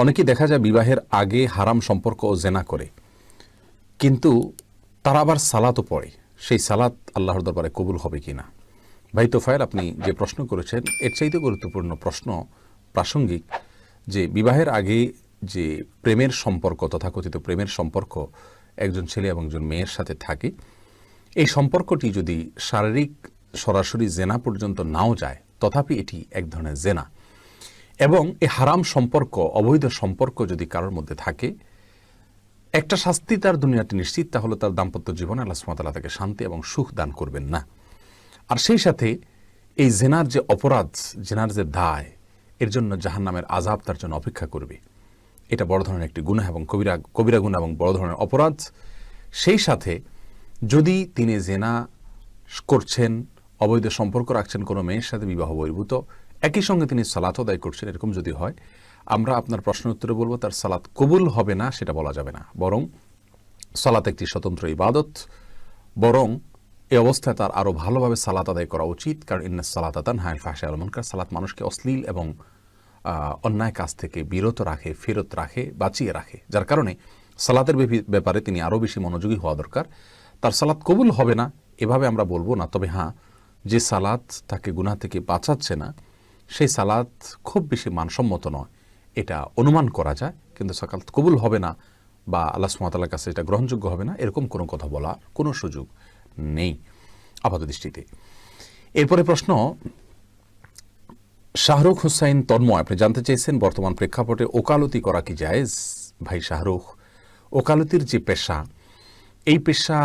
অনেকেই দেখা যায় বিবাহের আগে হারাম সম্পর্ক ও জেনা করে, কিন্তু তারা আবার সালাতও পড়ে। সেই সালাত আল্লাহর দরবারে কবুল হবে কি না? ভাই তোফায়েল, আপনি যে প্রশ্ন করেছেন এর চাইতে গুরুত্বপূর্ণ প্রশ্ন প্রাসঙ্গিক, যে বিবাহের আগে যে প্রেমের সম্পর্ক, তথাকথিত প্রেমের সম্পর্ক একজন ছেলে এবং একজন মেয়ের সাথে থাকে, এই সম্পর্কটি যদি শারীরিক সরাসরি জেনা পর্যন্ত নাও যায়, তথাপি এটি এক ধরনের জেনা। এবং এই হারাম সম্পর্ক, অবৈধ সম্পর্ক যদি কারোর মধ্যে থাকে, একটা শাস্তি তার দুনিয়াটি নিশ্চিত, তাহলে তার দাম্পত্য জীবনে আল্লাহ সুবহানাহু ওয়া তাআলা তাকে শান্তি এবং সুখ দান করবেন না। আর সেই সাথে এই জেনার যে অপরাধ, জেনার যে দায়, এর জন্য জাহান্নামের আযাব তার জন্য অপেক্ষা করবে। এটা বড় ধরনের একটি গুনাহ এবং কবিরা গুনাহ এবং বড় ধরনের অপরাধ। সেই সাথে যদি তিনি জেনা করছেন, অবৈধ সম্পর্ক রাখছেন কোনো মেয়ের সাথে বিবাহ বহির্ভূত, একই সঙ্গে তিনি সালাত আদায় করছেন, এরকম যদি হয়, আমরা আপনার প্রশ্নের উত্তরে বলবো তার সালাত কবুল হবে না, সেটা বলা যাবে না। বরং সালাত একটি স্বতন্ত্র ইবাদত, বরং এই অবস্থায় তার আরও ভালোভাবে সালাত আদায় করা উচিত। কারণ ইন্নাস সালাতা তানহা আনিল ফাহশাই ওয়াল মুনকার, সালাত মানুষকে অশ্লীল এবং অন্যায় কাজ থেকে বিরত রাখে, ফেরত রাখে, বাঁচিয়ে রাখে। যার কারণে সালাতের ব্যাপারে তিনি আরও বেশি মনোযোগী হওয়া দরকার। তার সালাত কবুল হবে না এভাবে আমরা বলবো না, তবে হ্যাঁ, যে সালাত তাকে গুনাহ থেকে বাঁচাচ্ছে না, সেই সালাত খুব বেশি মানসম্মত নয়, এটা অনুমান করা যায়। কিন্তু সালাত কবুল হবে না বা আল্লাহ সুবহানাহু ওয়া তাআলার কাছে এটা গ্রহণযোগ্য হবে না, এরকম কোনো কথা বলা কোনো সুযোগ নেই আপাত দৃষ্টিতে। এরপরে প্রশ্ন, শাহরুখ হুসাইন তন্ময়, আপনি জানতে চেয়েছেন বর্তমান প্রেক্ষাপটে ওকালতি করা কি জায়েজ? ভাই শাহরুখ, ওকালতির যে পেশা, এই পেশা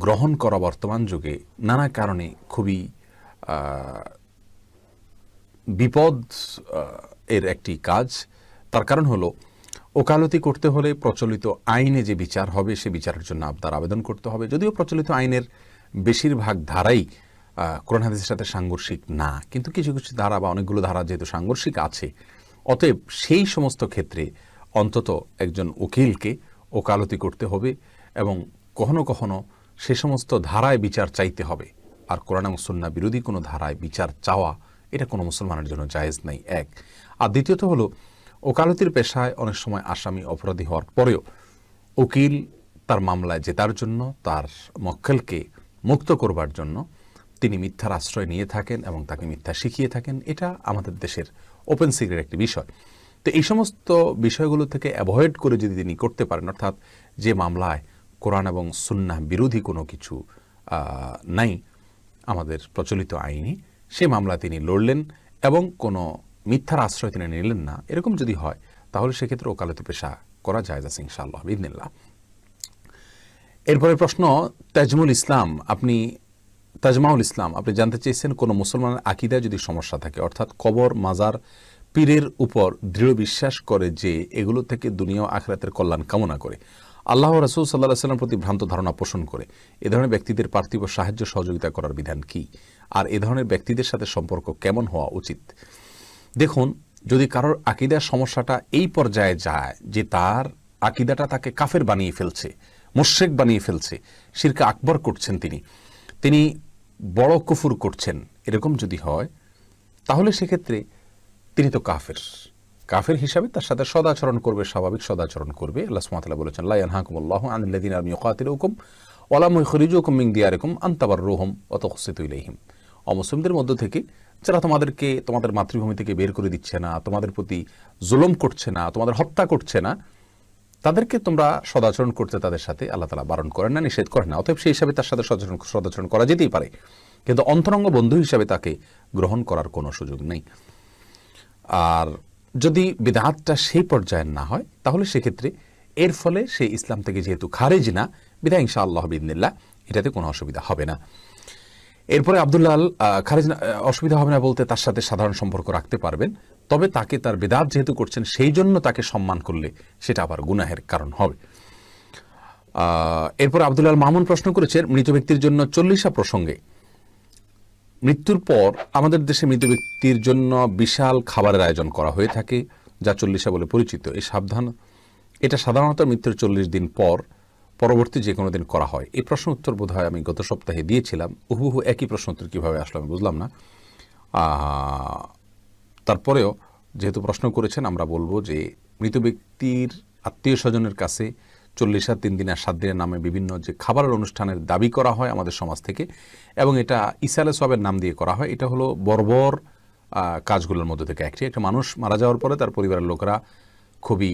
গ্রহণ করা বর্তমান যুগে নানা কারণে খুবই বিপদ এর একটি কাজ। তার কারণ হলো, ওকালতি করতে হলে প্রচলিত আইনে যে বিচার হবে, সে বিচারের জন্য আপনার আবেদন করতে হবে। যদিও প্রচলিত আইনের বেশিরভাগ ধারাই কোরআন হাদিসের সাথে সাংঘর্ষিক না, কিন্তু কিছু কিছু ধারা বা অনেকগুলো ধারা যেহেতু সাংঘর্ষিক আছে, অতএব সেই সমস্ত ক্ষেত্রে অন্তত একজন উকিলকে ওকালতি করতে হবে এবং কখনো কখনো সে সমস্ত ধারায় বিচার চাইতে হবে। আর কোরআন এবং সুন্নাহ বিরোধী কোনো ধারায় বিচার চাওয়া, এটা কোনো মুসলমানের জন্য জায়েজ নাই, এক। আর দ্বিতীয়ত হলো, ওকালতির পেশায় অনেক সময় আসামি অপরাধী হওয়ার পরেও উকিল তার মামলায় জেতার জন্য, তার মক্কেলকে মুক্ত করবার জন্য তিনি মিথ্যার আশ্রয় নিয়ে থাকেন এবং তাকে মিথ্যা শিখিয়ে থাকেন। এটা আমাদের দেশের ওপেন সিক্রেট একটি বিষয়। তো এই সমস্ত বিষয়গুলো থেকে অ্যাভয়েড করে যদি তিনি করতে পারেন, অর্থাৎ যে মামলায় কোরআন এবং সুন্নাহ বিরোধী কোনো কিছু নাই আমাদের প্রচলিত আইনে, সে মামলা তিনি লড়লেন এবং কোনো মিথ্যার আশ্রয় তিনি নিলেন না, এরকম যদি হয়, তাহলে সেক্ষেত্রে ওকালতি পেশা করা যায় আছে ইনশাআল্লাহ বিইذনিল্লাহ। এরপরে প্রশ্ন, তাজমাউল ইসলাম, আপনি জানতে চেয়েছেন কোনো মুসলমানের আকীদায় যদি সমস্যা থাকে, অর্থাৎ কবর, মাজার, পীরের উপর দৃঢ় বিশ্বাস করে যে এগুলো থেকে দুনিয়া ও আখিরাতের কল্যাণ কামনা করে, আল্লাহ রাসূল সাল্লাল্লাহু আলাইহি ওয়াসাল্লাম প্রতি ভ্রান্ত ধারণা পোষণ করে, এ ধরনের ব্যক্তিদের পার্থিব সাহায্য সহযোগিতা করার বিধান কি? আর এ ধরনের ব্যক্তিদের সাথে সম্পর্ক কেমন হওয়া উচিত? দেখুন, যদি কারোর আকীদার সমস্যাটা এই পর্যায়ে যায় যে তার আকীদাটা তাকে কাফের বানিয়ে ফেলছে, মুশরিক বানিয়ে ফেলছে, শিরকে আকবর করছেন, তিনি বড় কুফর করছেন, এরকম যদি হয়, তাহলে সেক্ষেত্রে তিনি তো কাফের হিসাবে তার সাথে সদাচরণ করবে, স্বাভাবিক সদাচরণ করবে। আল্লাহ সুবহানাহু ওয়া তাআলা বলেছেন, লা ইয়ানহাকুমুল্লাহু আনিল্লাযিনা লাম ইউকাতিলুকুম ওয়া লাম ইখরিজুকুম মিন দিয়ারিকুম আন তাবাররুহুম ওয়া তুকসিতু ইলাইহিম। অমুসলিমদের মধ্য থেকে যারা তোমাদের মাতৃভূমি থেকে বের করে দিচ্ছে না, তোমাদের প্রতি জুলুম করছে না, তোমাদের হত্যা করছে না, তাদেরকে তোমরা সদাচরণ করতে তাদের সাথে আল্লাহ তাআলা বারণ করেন না, নিষেধ করেন না। অতএব সেই হিসাবে তার সাথে সদাচরণ করা যেতেই পারে, কিন্তু অন্তরঙ্গ বন্ধু হিসাবে তাকে গ্রহণ করার কোনো সুযোগ নেই। আর যদি বিদআতটা সেই পর্যায়ে না হয়, তাহলে সেক্ষেত্রে এর ফলে সে ইসলাম থেকে যেহেতু খারেজ না, বিধায় ইনশাআল্লাহ বিইذনিল্লাহ এটাতে কোনো অসুবিধা হবে না। এরপরে আব্দুল্লাহ খারেজ অসুবিধা হবে না বলতে তার সাথে সাধারণ সম্পর্ক রাখতে পারবেন, তবে তাকে তার বিদআত যেহেতু করছেন সেই জন্য তাকে সম্মান করলে সেটা আবার গুনাহের কারণ হবে। এরপর আব্দুল্লাহ মামুন প্রশ্ন করেছেন, মৃত ব্যক্তির জন্য 40 প্রসঙ্গে, মৃত্যুর পর আমাদের দেশে মৃত ব্যক্তির জন্য বিশাল খাবারের আয়োজন করা হয়ে থাকে, যা 40 বলে পরিচিত। এটা সাধারণত মৃত্যুর 40 দিন পর পরবর্তী যে কোনো দিন করা হয়। এই প্রশ্ন উত্তর বোধ হয় আমি গত সপ্তাহে দিয়েছিলাম। হুবহু একই প্রশ্ন উত্তর কীভাবে আসলো আমি বুঝলাম না। তারপরেও যেহেতু প্রশ্ন করেছেন, আমরা বলবো যে মৃত ব্যক্তির আত্মীয় স্বজনের কাছে 40 আর 3 দিন আর 7 দিনের নামে বিভিন্ন যে খাবারের অনুষ্ঠানের দাবি করা হয় আমাদের সমাজ থেকে, এবং এটা ইসালে সবের নাম দিয়ে করা হয়, এটা হলো বর্বর কাজগুলোর মধ্যে থেকে একটি। একটা মানুষ মারা যাওয়ার পরে তার পরিবারের লোকেরা খুবই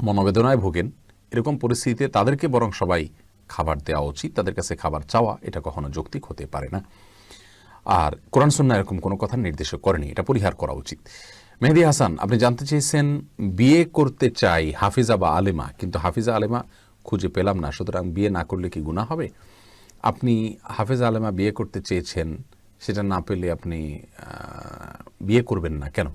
মনোবেদনায় ভোগেন, এরকম পরিস্থিতিতে তাদেরকে বরং সবাই খাবার দেওয়া উচিত, তাদের কাছে খাবার চাওয়া এটা কখনো যৌক্তিক হতে পারে না। আর কোরআন সুন্নাহ এরকম কোনো কথা নির্দেশ করেনি, এটা পরিহার করা উচিত। মেহেদী হাসান, আপনি জানতে চেয়েছেন বিয়ে করতে চাই হাফিজা বা আলেমা, কিন্তু হাফিজা আলেমা খুঁজে পেলাম না, সুতরাং বিয়ে না করলে কি গুনাহ হবে? আপনি হাফিজা আলেমা বিয়ে করতে চেয়েছেন, সেটা না পেলে আপনি বিয়ে করবেন না কেন?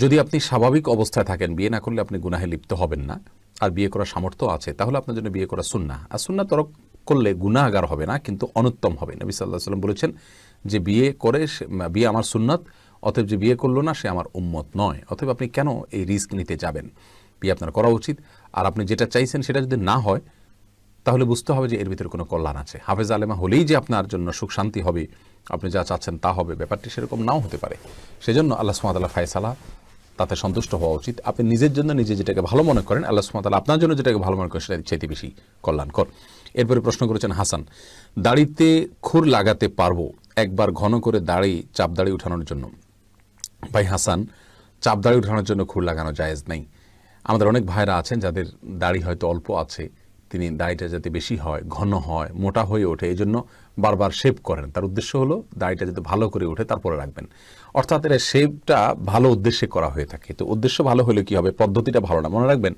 যদি আপনি স্বাভাবিক অবস্থায় থাকেন, বিয়ে না করলে আপনি গুনাহে লিপ্ত হবেন না, আর বিয়ে করার সামর্থ্য আছে, তাহলে আপনার জন্য বিয়ে করা সুন্নাহ। আর সুন্নাহ তরক করলে গুনাহগার হবে না, কিন্তু অনুত্তম হবে। নবী সাল্লাল্লাহু আলাইহি ওয়াসাল্লাম বলেছেন যে বিয়ে করে, বিয়ে আমার সুন্নাত, অতএব যে বিয়ে করলো না সে আমার উম্মত নয়। অতএব আপনি কেন এই রিস্ক নিতে যাবেন? বিয়ে আপনার করা উচিত। আর আপনি যেটা চাইছেন সেটা যদি না হয়, তাহলে বুঝতে হবে যে এর ভিতরে কোনো কল্যাণ আছে। হাফেজ আলেমা হলেই যে আপনার জন্য সুখ শান্তি হবে, আপনি যা চাচ্ছেন তা হবে, ব্যাপারটি সেরকম নাও হতে পারে। সেজন্য আল্লাহ সুবহানাহু ওয়া তাআলা ফায়সালা, তাতে সন্তুষ্ট হওয়া উচিত। আপনি নিজের জন্য নিজে যেটাকে ভালো মনে করেন, আল্লাহ সুবহানাহু ওয়া তাআলা আপনার জন্য যেটাকে ভালো মনে করেন সেটা চাইতে বেশি কল্যাণকর। এরপরে প্রশ্ন করেছেন হাসান, দাড়িতে খুর লাগাতে পারবো একবার ঘন করে চাপ দাড়ি উঠানোর জন্য? ভাই হাসান, চাপ দাড়ি উঠানোর জন্য খুর লাগানো জায়েজ নেই। আমাদের অনেক ভাইরা আছেন যাদের দাড়ি হয়তো অল্প আছে, তিনি দাড়িটা যাতে বেশি হয়, ঘন হয়, মোটা হয়ে ওঠে, এই জন্য বারবার শেভ করেন। তার উদ্দেশ্য হলো দাড়িটা যাতে ভালো করে ওঠে তারপরে রাখবেন। অর্থাৎ এর শেভটা ভালো উদ্দেশ্যে করা হয়ে থাকে। তো উদ্দেশ্য ভালো হলে কি হবে? পদ্ধতিটা ভালো না। মনে রাখবেন,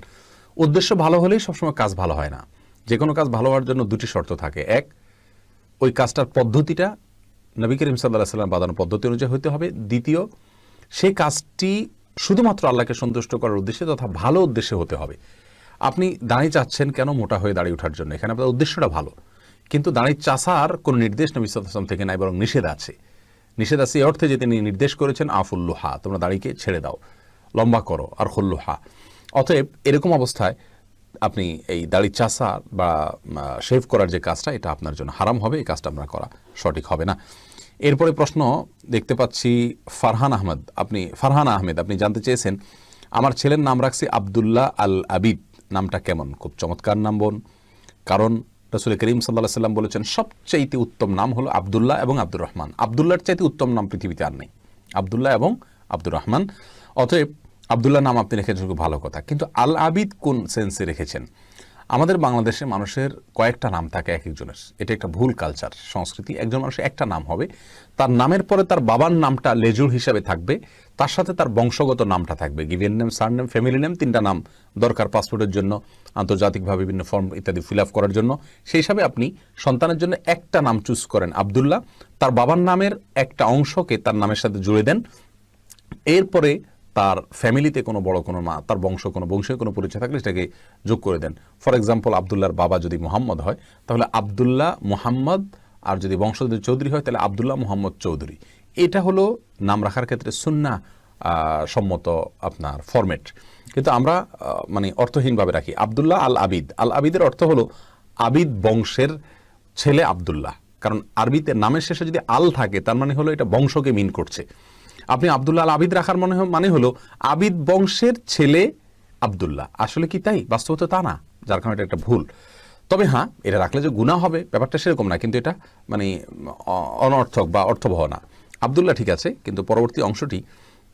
উদ্দেশ্য ভালো হলেই সবসময় কাজ ভালো হয় না। যে কোনো কাজ ভালো হওয়ার জন্য দুটি শর্ত থাকে। এক, ওই কাজটার পদ্ধতিটা নবী করিম সাল্লাল্লাহু আলাইহি ওয়াসাল্লাম বাঁধানো পদ্ধতি অনুযায়ী হতে হবে। দ্বিতীয়, সেই কাজটি শুধুমাত্র আল্লাহকে সন্তুষ্ট করার উদ্দেশ্যে তথা ভালো উদ্দেশ্যে হতে হবে। আপনি দাঁড়িয়ে চাচ্ছেন কেন? মোটা হয়ে দাঁড়িয়ে ওঠার জন্য। এখানে আপনার উদ্দেশ্যটা ভালো, কিন্তু দাঁড়িয়ে চাষার কোনো নির্দেশ নবী সাল্লাল্লাহু আলাইহি ওয়াসাল্লাম থেকে নাই, বরং নিষেধ আছে। নিষেধ আছে এই অর্থে যে তিনি নির্দেশ করেছেন আফুল্লুহা, তোমরা দাঁড়িকে ছেড়ে দাও, লম্বা করো, আর খুল্লুহা। অতএব এরকম অবস্থায় আপনি এই দাড়ি চাষা বা শেভ করার যে কাজটা, এটা আপনার জন্য হারাম হবে, এই কাজটা আপনার করা সঠিক হবে না। এরপরে প্রশ্ন দেখতে পাচ্ছি ফারহান আহমেদ, আপনি জানতে চেয়েছেন আমার ছেলের নাম রাখছি আব্দুল্লাহ আল আবিদ, নামটা কেমন? খুব চমৎকার নাম বোন, কারণ রাসূল করিম সাল্লাল্লাহু আলাইহি ওয়াসাল্লাম বলেছেন সবচাইতে উত্তম নাম হলো আব্দুল্লাহ এবং আব্দুর রহমান। আব্দুল্লাহর চাইতে উত্তম নাম পৃথিবীতে আর নেই, আব্দুল্লাহ এবং আব্দুর রহমান। অতএব আব্দুল্লাহ নাম আপনি রেখেছেন, খুব ভালো কথা, কিন্তু আল আবিদ কোন সেন্সে রেখেছেন? আমাদের বাংলাদেশে মানুষের কয়েকটা নাম থাকে এক একজনের, এটা একটা ভুল কালচার সংস্কৃতি। একজন মানুষের একটা নাম হবে, তার নামের পরে তার বাবার নামটা লেজুর হিসাবে থাকবে, তার সাথে তার বংশগত নামটা থাকবে, given name, surname, family name, 3টা নাম দরকার পাসপোর্টের জন্য, আন্তর্জাতিকভাবে বিভিন্ন ফর্ম ইত্যাদি ফিল আপ করার জন্য। সেই হিসাবে আপনি সন্তানের জন্য একটা নাম চুজ করেন আব্দুল্লাহ, তার বাবার নামের একটা অংশকে তার নামের সাথে জুড়ে দেন, এরপরে তার ফ্যামিলিতে কোনো বড় কোনো মা, তার বংশের কোনো পরিচয় থাকলে সেটাকে যোগ করে দেন। ফর এক্সাম্পল, আব্দুল্লাহর বাবা যদি মোহাম্মদ হয় তাহলে আব্দুল্লাহ মোহাম্মদ, আর যদি বংশ যদি চৌধুরী হয় তাহলে আব্দুল্লাহ মোহাম্মদ চৌধুরী। এটা হলো নাম রাখার ক্ষেত্রে সুন্নাহ সম্মত আপনার ফরম্যাট। কিন্তু আমরা মানে অর্থহীনভাবে রাখি আব্দুল্লাহ আল আবিদ। আল আবিদের অর্থ হলো আবিদ বংশের ছেলে আব্দুল্লাহ, কারণ আরবিতে নামের শেষে যদি আল থাকে তার মানে হলো এটা বংশকে মিন করছে। আপনি আব্দুল্লাহ আল আবিদ রাখার মানে হলো আবিদ বংশের ছেলে আব্দুল্লাহ। আসলে কি তাই? বাস্তবতা তা না, যার কারণে এটা একটা ভুল। তবে হ্যাঁ, এটা রাখলে যে গুনাহ হবে ব্যাপারটা সেরকম না, কিন্তু এটা মানে অনর্থক বা অর্থবহ না। আব্দুল্লাহ ঠিক আছে, কিন্তু পরবর্তী অংশটি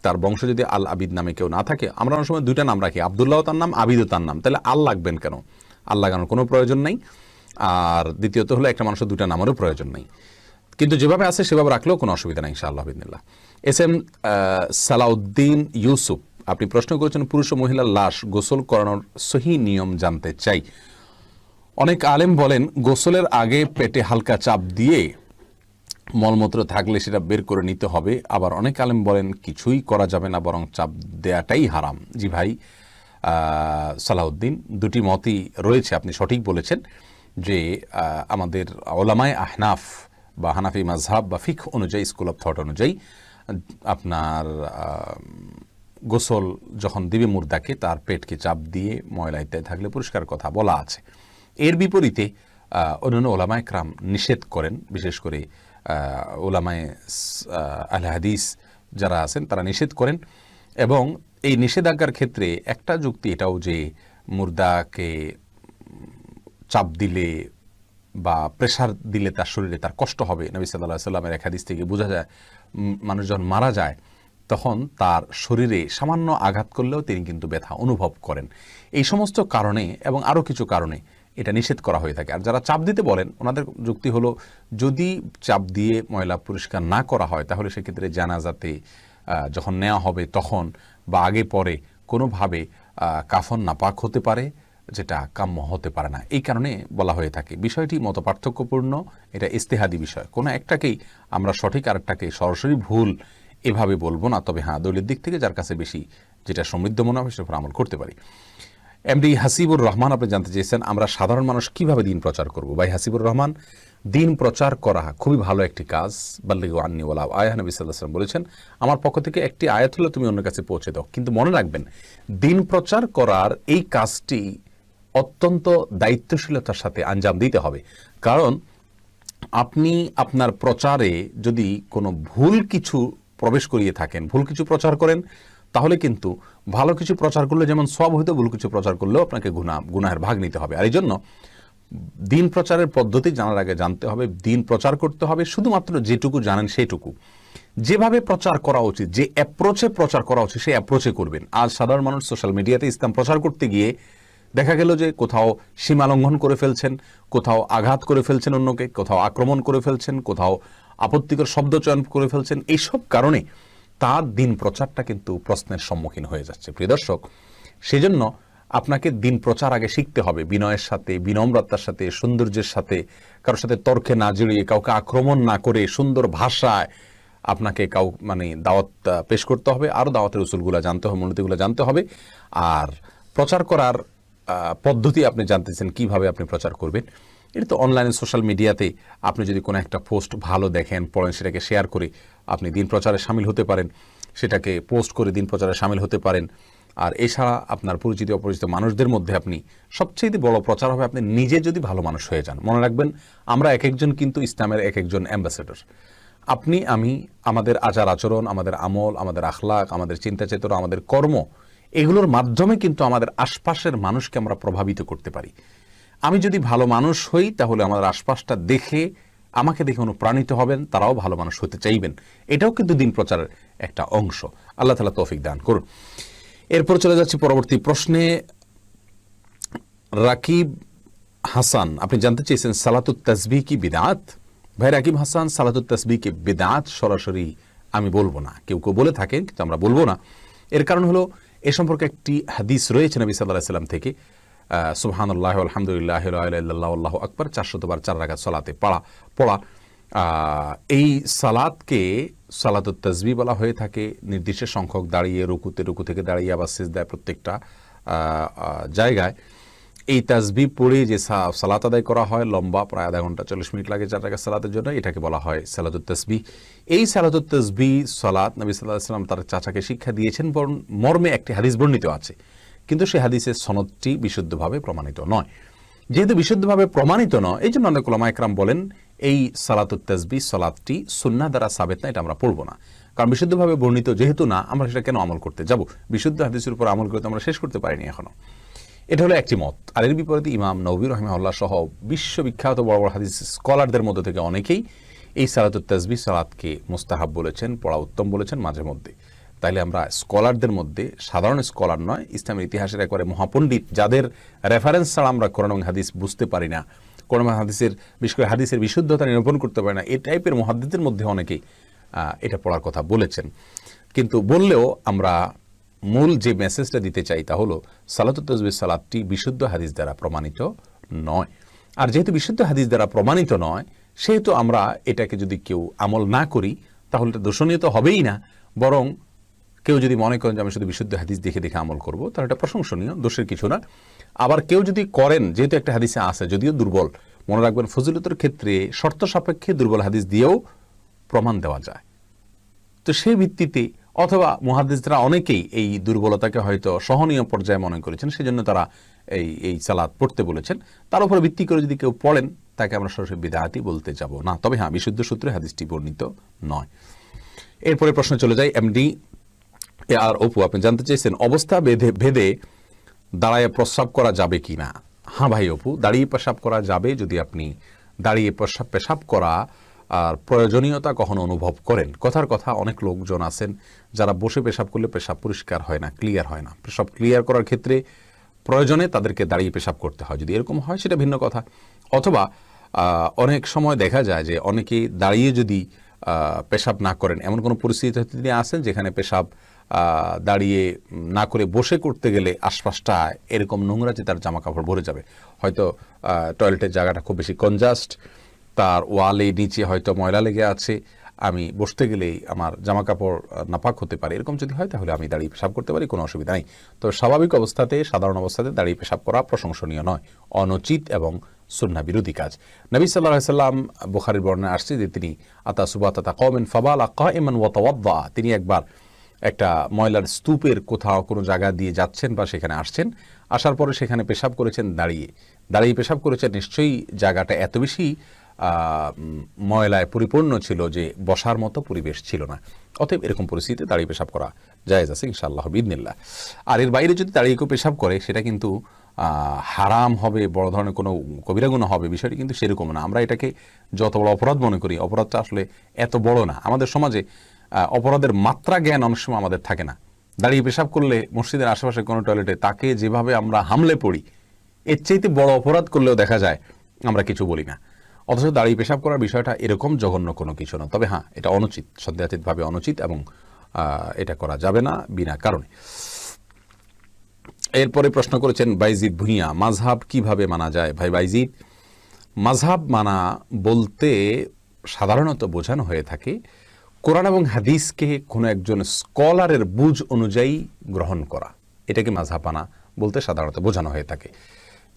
তার বংশ যদি আল আবিদ নামে কেউ না থাকে, আমরা অনেক সময় 2টা নাম রাখি, আব্দুল্লাহও তার নাম, আবিদও তার নাম, তাহলে আল লাগবেন কেন? আল লাগানোর কোনো প্রয়োজন নেই। আর দ্বিতীয়ত হলো একটা মানুষের 2টা নামেরও প্রয়োজন নেই, কিন্তু যেভাবে আছে সেভাবে রাখলেও কোনো অসুবিধা নেই ইনশাআল্লাহ বিদিনিল্লাহ। এস এম সালাউদ্দিন ইউসুফ, আপনি প্রশ্ন করেছেন পুরুষ ও মহিলার লাশ গোসল করানোর সহি নিয়ম জানতে চাই। অনেক আলেম বলেন গোসলের আগে পেটে হালকা চাপ দিয়ে মলমূত্র থাকলে সেটা বের করে নিতে হবে, আবার অনেক আলেম বলেন কিছুই করা যাবে না, বরং চাপ দেয়াটাই হারাম। জি ভাই সালাউদ্দিন, দুটি মতই রয়েছে, আপনি সঠিক বলেছেন যে আমাদের ওলামায়ে আহনাফ বা হানাফি মাযহাব বা ফিকহ অনুযায়ী, স্কুল অফ থট অনুযায়ী আপনার গোসল যখন দিবে মুর্দাকে, তার পেটকে চাপ দিয়ে ময়লা ইত্যাদি থাকলে পরিষ্কার কথা বলা আছে। এর বিপরীতে অন্যান্য ওলামায়ে কেরাম নিষেধ করেন, বিশেষ করে ওলামায়ে আহলে হাদিস যারা আছেন তারা নিষেধ করেন, এবং এই নিষেধাজ্ঞার ক্ষেত্রে একটা যুক্তি এটাও যে মুর্দাকে চাপ দিলে বা প্রেসার দিলে তার শরীরে তার কষ্ট হবে। নবী সাল্লাল্লাহু আলাইহি সাল্লামের এক হাদিস থেকে বোঝা যায় মানুষ যখন মারা যায় তখন তার শরীরে সামান্য আঘাত করলেও তিনি কিন্তু ব্যথা অনুভব করেন। এই সমস্ত কারণে এবং আরও কিছু কারণে এটা নিষেধ করা হয়ে থাকে। আর যারা চাপ দিতে বলেন ওনাদের যুক্তি হলো যদি চাপ দিয়ে ময়লা পরিষ্কার না করা হয় তাহলে সেক্ষেত্রে জানাজাতে যখন নেওয়া হবে তখন বা আগে পরে কোনোভাবে কাফন নাপাক হতে পারে, যেটা কাম্য হতে পারে না। এই কারণে বলা হয়ে থাকে। বিষয়টি মত পার্থক্যপূর্ণ, এটা ইস্তেহাদি বিষয়। কোনো একটাকেই আমরা সঠিক আর একটাকে সরাসরি ভুল এভাবে বলবো না। তবে হ্যাঁ, দলিল দিক থেকে যার কাছে বেশি যেটা সমৃদ্ধ মনে হবে সেটার উপর আমল করতে পারি। এমডি হাসিবুর রহমান আপনি জানতে চেয়েছেন আমরা সাধারণ মানুষ কিভাবে দিন প্রচার করব। ভাই হাসিবুর রহমান, দিন প্রচার করা খুবই ভালো একটি কাজ। বাল্লিগু আন্নি ওয়ালাউ আয়া, নবী সাল্লাল্লাহু আলাইহি ওয়াসাল্লাম বলেছেন আমার পক্ষ থেকে একটি আয়াত হলে তুমি অন্যের কাছে পৌঁছে দাও। কিন্তু মনে রাখবেন দিন প্রচার করার এই কাজটি অত্যন্ত দায়িত্বশীলতার সাথে আঞ্জাম দিতে হবে। কারণ আপনি আপনার প্রচারে যদি কোনো ভুল কিছু প্রবেশ করিয়ে থাকেন, ভুল কিছু প্রচার করেন, তাহলে কিন্তু ভালো কিছু প্রচার করলে যেমন সওয়াব হইতো, ভুল কিছু প্রচার করলেও আপনাকে গুনাহের ভাগ নিতে হবে। আর এই জন্য দিন প্রচারের পদ্ধতি জানার আগে জানতে হবে দিন প্রচার করতে হবে শুধুমাত্র যেটুকু জানেন সেটুকু। যেভাবে প্রচার করা উচিত, যে অ্যাপ্রোচে প্রচার করা উচিত সেই অ্যাপ্রোচে করবেন। আজ সাধারণ মানুষ সোশ্যাল মিডিয়াতে ইসলাম প্রচার করতে গিয়ে দেখা গেল যে কোথাও সীমা লঙ্ঘন করে ফেলছেন, কোথাও আঘাত করে ফেলছেন অন্যকে, কোথাও আক্রমণ করে ফেলছেন, কোথাও আপত্তিকর শব্দ চয়ন করে ফেলছেন। এইসব কারণে তার দিন প্রচারটা কিন্তু প্রশ্নের সম্মুখীন হয়ে যাচ্ছে। প্রিয় দর্শক, সেজন্য আপনাকে দিন প্রচার আগে শিখতে হবে বিনয়ের সাথে, বিনম্রতার সাথে, সৌন্দর্যের সাথে, কারোর সাথে তর্কে না জড়িয়ে, কাউকে আক্রমণ না করে সুন্দর ভাষায় আপনাকে দাওয়াত পেশ করতে হবে। আরও দাওয়াতের উসুলগুলো জানতে হবে, মূলনীতিগুলো জানতে হবে। আর প্রচার করার পদ্ধতি আপনি জানতেছেন কিভাবে আপনি প্রচার করবেন। এটা তো অনলাইনে সোশ্যাল মিডিয়াতে আপনি যদি কোনো একটা পোস্ট ভালো দেখেন, পড়েন, সেটাকে শেয়ার করে আপনি দিন প্রচারে শামিল হতে পারেন, সেটাকে পোস্ট করে দিন প্রচারে শামিল হতে পারেন। আর এছাড়া আপনার পরিচিত অপরিচিত মানুষদের মধ্যে আপনি সবচেয়ে বড় প্রচার হবে আপনি নিজে যদি ভালো মানুষ হয়ে যান। মনে রাখবেন আমরা এক একজন কিন্তু ইসলামের এক একজন অ্যাম্বাসেডর। আপনি আমি, আমাদের আচার আচরণ, আমাদের আমল, আমাদের আখলাক, আমাদের চিন্তা চেতনা, আমাদের কর্ম, এগুলোর মাধ্যমে কিন্তু আমাদের আশপাশের মানুষকে আমরা প্রভাবিত করতে পারি। আমি যদি ভালো মানুষ হই তাহলে আমাদের আশপাশটা দেখে আমাকে দেখে অনুপ্রাণিত হবেন, তারাও ভালো মানুষ হতে চাইবেন। এটাও কিন্তু দিন প্রচারের একটা অংশ। আল্লাহ তাআলা তৌফিক দান করুন। এরপর চলে যাচ্ছি পরবর্তী প্রশ্নে। রাকিব হাসান আপনি জানতে চেয়েছেন সালাতুত তাসবিহ কি বিদআত। ভাই রাকিব হাসান, সালাতুত তাসবিহ কি বিদআত সরাসরি আমি বলবো না। কেউ কেউ বলে থাকেন কিন্তু আমরা বলবো না। এর কারণ হলো এ সম্পর্কে একটি হাদিস রয়েছে নবী সাল্লাল্লাহু আলাইহি ওয়াসাল্লাম থেকে, সুবহানাল্লাহি ওয়া আলহামদুলিল্লাহি ওয়া লা ইলাহা ইল্লাল্লাহু আল্লাহু আকবার 400 বার 4 রাকাত সালাতে পড়া। এই সালাতকে সালাতুত তাসবিহ বলা হয়ে থাকে। নির্দিষ্ট সংখ্যক দাঁড়িয়ে রুকু থেকে দাঁড়িয়ে আবার সিজদায় প্রত্যেকটা জায়গায় এই তাসবিহ পড়ে যে সালাত আদায় করা হয়, লম্বা প্রায় আধা ঘন্টা 40 মিনিট লাগে 4 রাকাত সালাতের জন্য, এটাকে বলা হয় সালাতুত তাসবিহ। এই সালাতুত তাসবিহ সালাত নবী সাল্লাল্লাহু আলাইহি ওয়াসাল্লাম তার চাচাকে শিক্ষা দিয়েছেন মর্মে একটি হাদিস বর্ণিত আছে, কিন্তু সেই হাদিসের সনদটি বিশুদ্ধভাবে প্রমাণিত নয়। যেহেতু বিশুদ্ধভাবে প্রমাণিত নয়, এই জন্য অনেক উলামা ইকরাম বলেন এই সালাতুত তাসবিহ সালাতটি সুন্নাহ দ্বারা সাবেত না, এটা আমরা পড়বো না। কারণ বিশুদ্ধভাবে বর্ণিত যেহেতু না, আমরা সেটা কেন আমল করতে যাব? বিশুদ্ধ হাদিসের উপর আমল করতে আমরা শেষ করতে পারিনি এখনো। এটা হলো একটি মত। আর এর বিপরীতে ইমাম নববী রাহিমাহুল্লাহ সহ বিশ্ববিখ্যাত বড় বড় হাদিস স্কলারদের মধ্যে থেকে অনেকেই এই সালাতুত তাসবিহ সালাতকে মুস্তাহাব বলেছেন, পড়া উত্তম বলেছেন মাঝে মধ্যে। তাইলে আমরা স্কলারদের মধ্যে, সাধারণ স্কলার নয়, ইসলামের ইতিহাসের একবারে মহাপণ্ডিত, যাদের রেফারেন্স ছাড়া আমরা কোরআন এবং হাদিস বুঝতে পারি না, কোরআন হাদিসের বিশেষ করে হাদিসের বিশুদ্ধতা নিরূপণ করতে পারি না, এই টাইপের মুহাদ্দিসদের মধ্যে অনেকেই এটা পড়ার কথা বলেছেন। কিন্তু বললেও আমরা মূল যে মেসেজটা দিতে চাই তা হলো সালাতুত তাসবিহ সালাতটি বিশুদ্ধ হাদিস দ্বারা প্রমাণিত নয়। আর যেহেতু বিশুদ্ধ হাদিস দ্বারা প্রমাণিত নয়, সেহেতু আমরা এটাকে যদি কেউ আমল না করি তাহলে এটা দোষণীয় তো হবেই না, বরং কেউ যদি মনে করেন যে আমি শুধু বিশুদ্ধ হাদিস দেখে দেখে আমল করব, তাহলে এটা প্রশংসনীয়, দোষের কিছু না। আবার কেউ যদি করেন, যেহেতু একটা হাদিসে আছে যদিও দুর্বল, মনে রাখবেন ফজিলতের ক্ষেত্রে শর্ত সাপেক্ষে দুর্বল হাদিস দিয়েও প্রমাণ দেওয়া যায়। তো সেই ভিত্তিতে অথবা মুহাদ্দিসরা অনেকেই এই দুর্বলতাকে হয়তো সহনীয় পর্যায়ে মনে করেছেন, সেজন্য তারা এই সালাত পড়তে বলেছেন। তার উপর ভিত্তি করে যদি কেউ পড়েন তাকে আমরা সরাসরি বিদআতি বলতে যাব না। তবে হ্যাঁ, বিশুদ্ধ সূত্রে হাদিসটি বর্ণিত নয়। এরপরে প্রশ্ন চলে যায় এমডি আর অপু আপনি জানতে চেয়েছেন অবস্থা ভেদে দাঁড়ায় প্রস্রাব করা যাবে কি না। হ্যাঁ ভাই অপু, দাঁড়িয়ে পেশাব করা যাবে যদি আপনি দাঁড়িয়ে পেশাব করা আর প্রয়োজনীয়তা কখনো অনুভব করেন। কথার কথা, অনেক লোকজন আছেন যারা বসে পেশাব করলে পেশাব পরিষ্কার হয় না, ক্লিয়ার হয় না। পেশাব ক্লিয়ার করার ক্ষেত্রে প্রয়োজনে তাদেরকে দাঁড়িয়ে পেশাব করতে হয়। যদি এরকম হয় সেটা ভিন্ন কথা। অথবা অনেক সময় দেখা যায় যে অনেকেই দাঁড়িয়ে যদি পেশাব না করেন, এমন কোনো পরিস্থিতিতে তিনি আসেন যেখানে পেশাব দাঁড়িয়ে না করে বসে করতে গেলে আশপাশটা এরকম নোংরাতে তার জামা কাপড় ভরে যাবে। হয়তো টয়লেটের জায়গাটা খুব বেশি কনজাস্ট, তার ওয়ালে নিচে হয়তো ময়লা লেগে আছে, আমি বসতে গেলেই আমার জামা কাপড় নাপাক হতে পারে। এরকম যদি হয় তাহলে আমি দাঁড়িয়ে পেশাব করতে পারি, কোনো অসুবিধা নেই। তো স্বাভাবিক অবস্থাতে, সাধারণ অবস্থাতে দাঁড়িয়ে পেশাব করা প্রশংসনীয় নয়, অনুচিত এবং সুন্নাহ বিরোধী কাজ। নবী সাল্লাল্লাহু আলাইহি সাল্লাম, বুখারীর বর্ণনায় আসছে যে তিনি আতা সুবাতাতা কওমিন ফাবালা কাইমান ওয়া তাওয়াদ্দা, তিনি একবার একটা ময়লার স্তূপের কোথাও কোনো জায়গা দিয়ে যাচ্ছেন বা সেখানে আসছেন, আসার পরে সেখানে পেশাব করেছেন দাঁড়িয়ে পেশাব করেছেন। নিশ্চয়ই জায়গাটা এত বেশি ময়লায় পরিপূর্ণ ছিল যে বসার মতো পরিবেশ ছিল না। অতএব এরকম পরিস্থিতিতে দাঁড়িয়ে পেশাব করা জায়েজ আছে ইনশাআল্লাহ বিইذনিল্লাহ। আর এর বাইরে যদি দাঁড়িয়ে কেউ পেশাব করে সেটা কিন্তু হারাম হবে, বড় ধরনের কোনো কবিরা গুনাহ হবে, বিষয়টি কিন্তু সেরকম না। আমরা এটাকে যত বড় অপরাধ মনে করি, অপরাধটা আসলে এত বড় না। আমাদের সমাজে অপরাধের মাত্রা জ্ঞান অনেক সময় আমাদের থাকে না। দাঁড়িয়ে পেশাব করলে মসজিদের আশেপাশে কোনো টয়লেটে তাকে যেভাবে আমরা হামলে পড়ি, এর চাইতে বড় অপরাধ করলেও দেখা যায় আমরা কিছু বলি না। অথচ দাঁড়িয়ে পেশাব করার বিষয়টা এরকম জঘন্য কোনো কিছু না। তবে হ্যাঁ, এটা অনুচিত, সন্দেহাতীতভাবে অনুচিত, এবং এটা করা যাবে না বিনা কারণে। এরপরে প্রশ্ন করেছেন বাইজিদ ভুঁইয়া, মাযহাব কিভাবে মানা যায়? ভাই বাইজিদ, মাযহাব মানা বলতে সাধারণত বোঝানো হয়ে থাকে কোরআন এবং হাদিসকে কোনো একজন স্কলারের বুঝ অনুযায়ী গ্রহণ করা। এটাকে মাযহাব মানা বলতে সাধারণত বোঝানো হয়ে থাকে।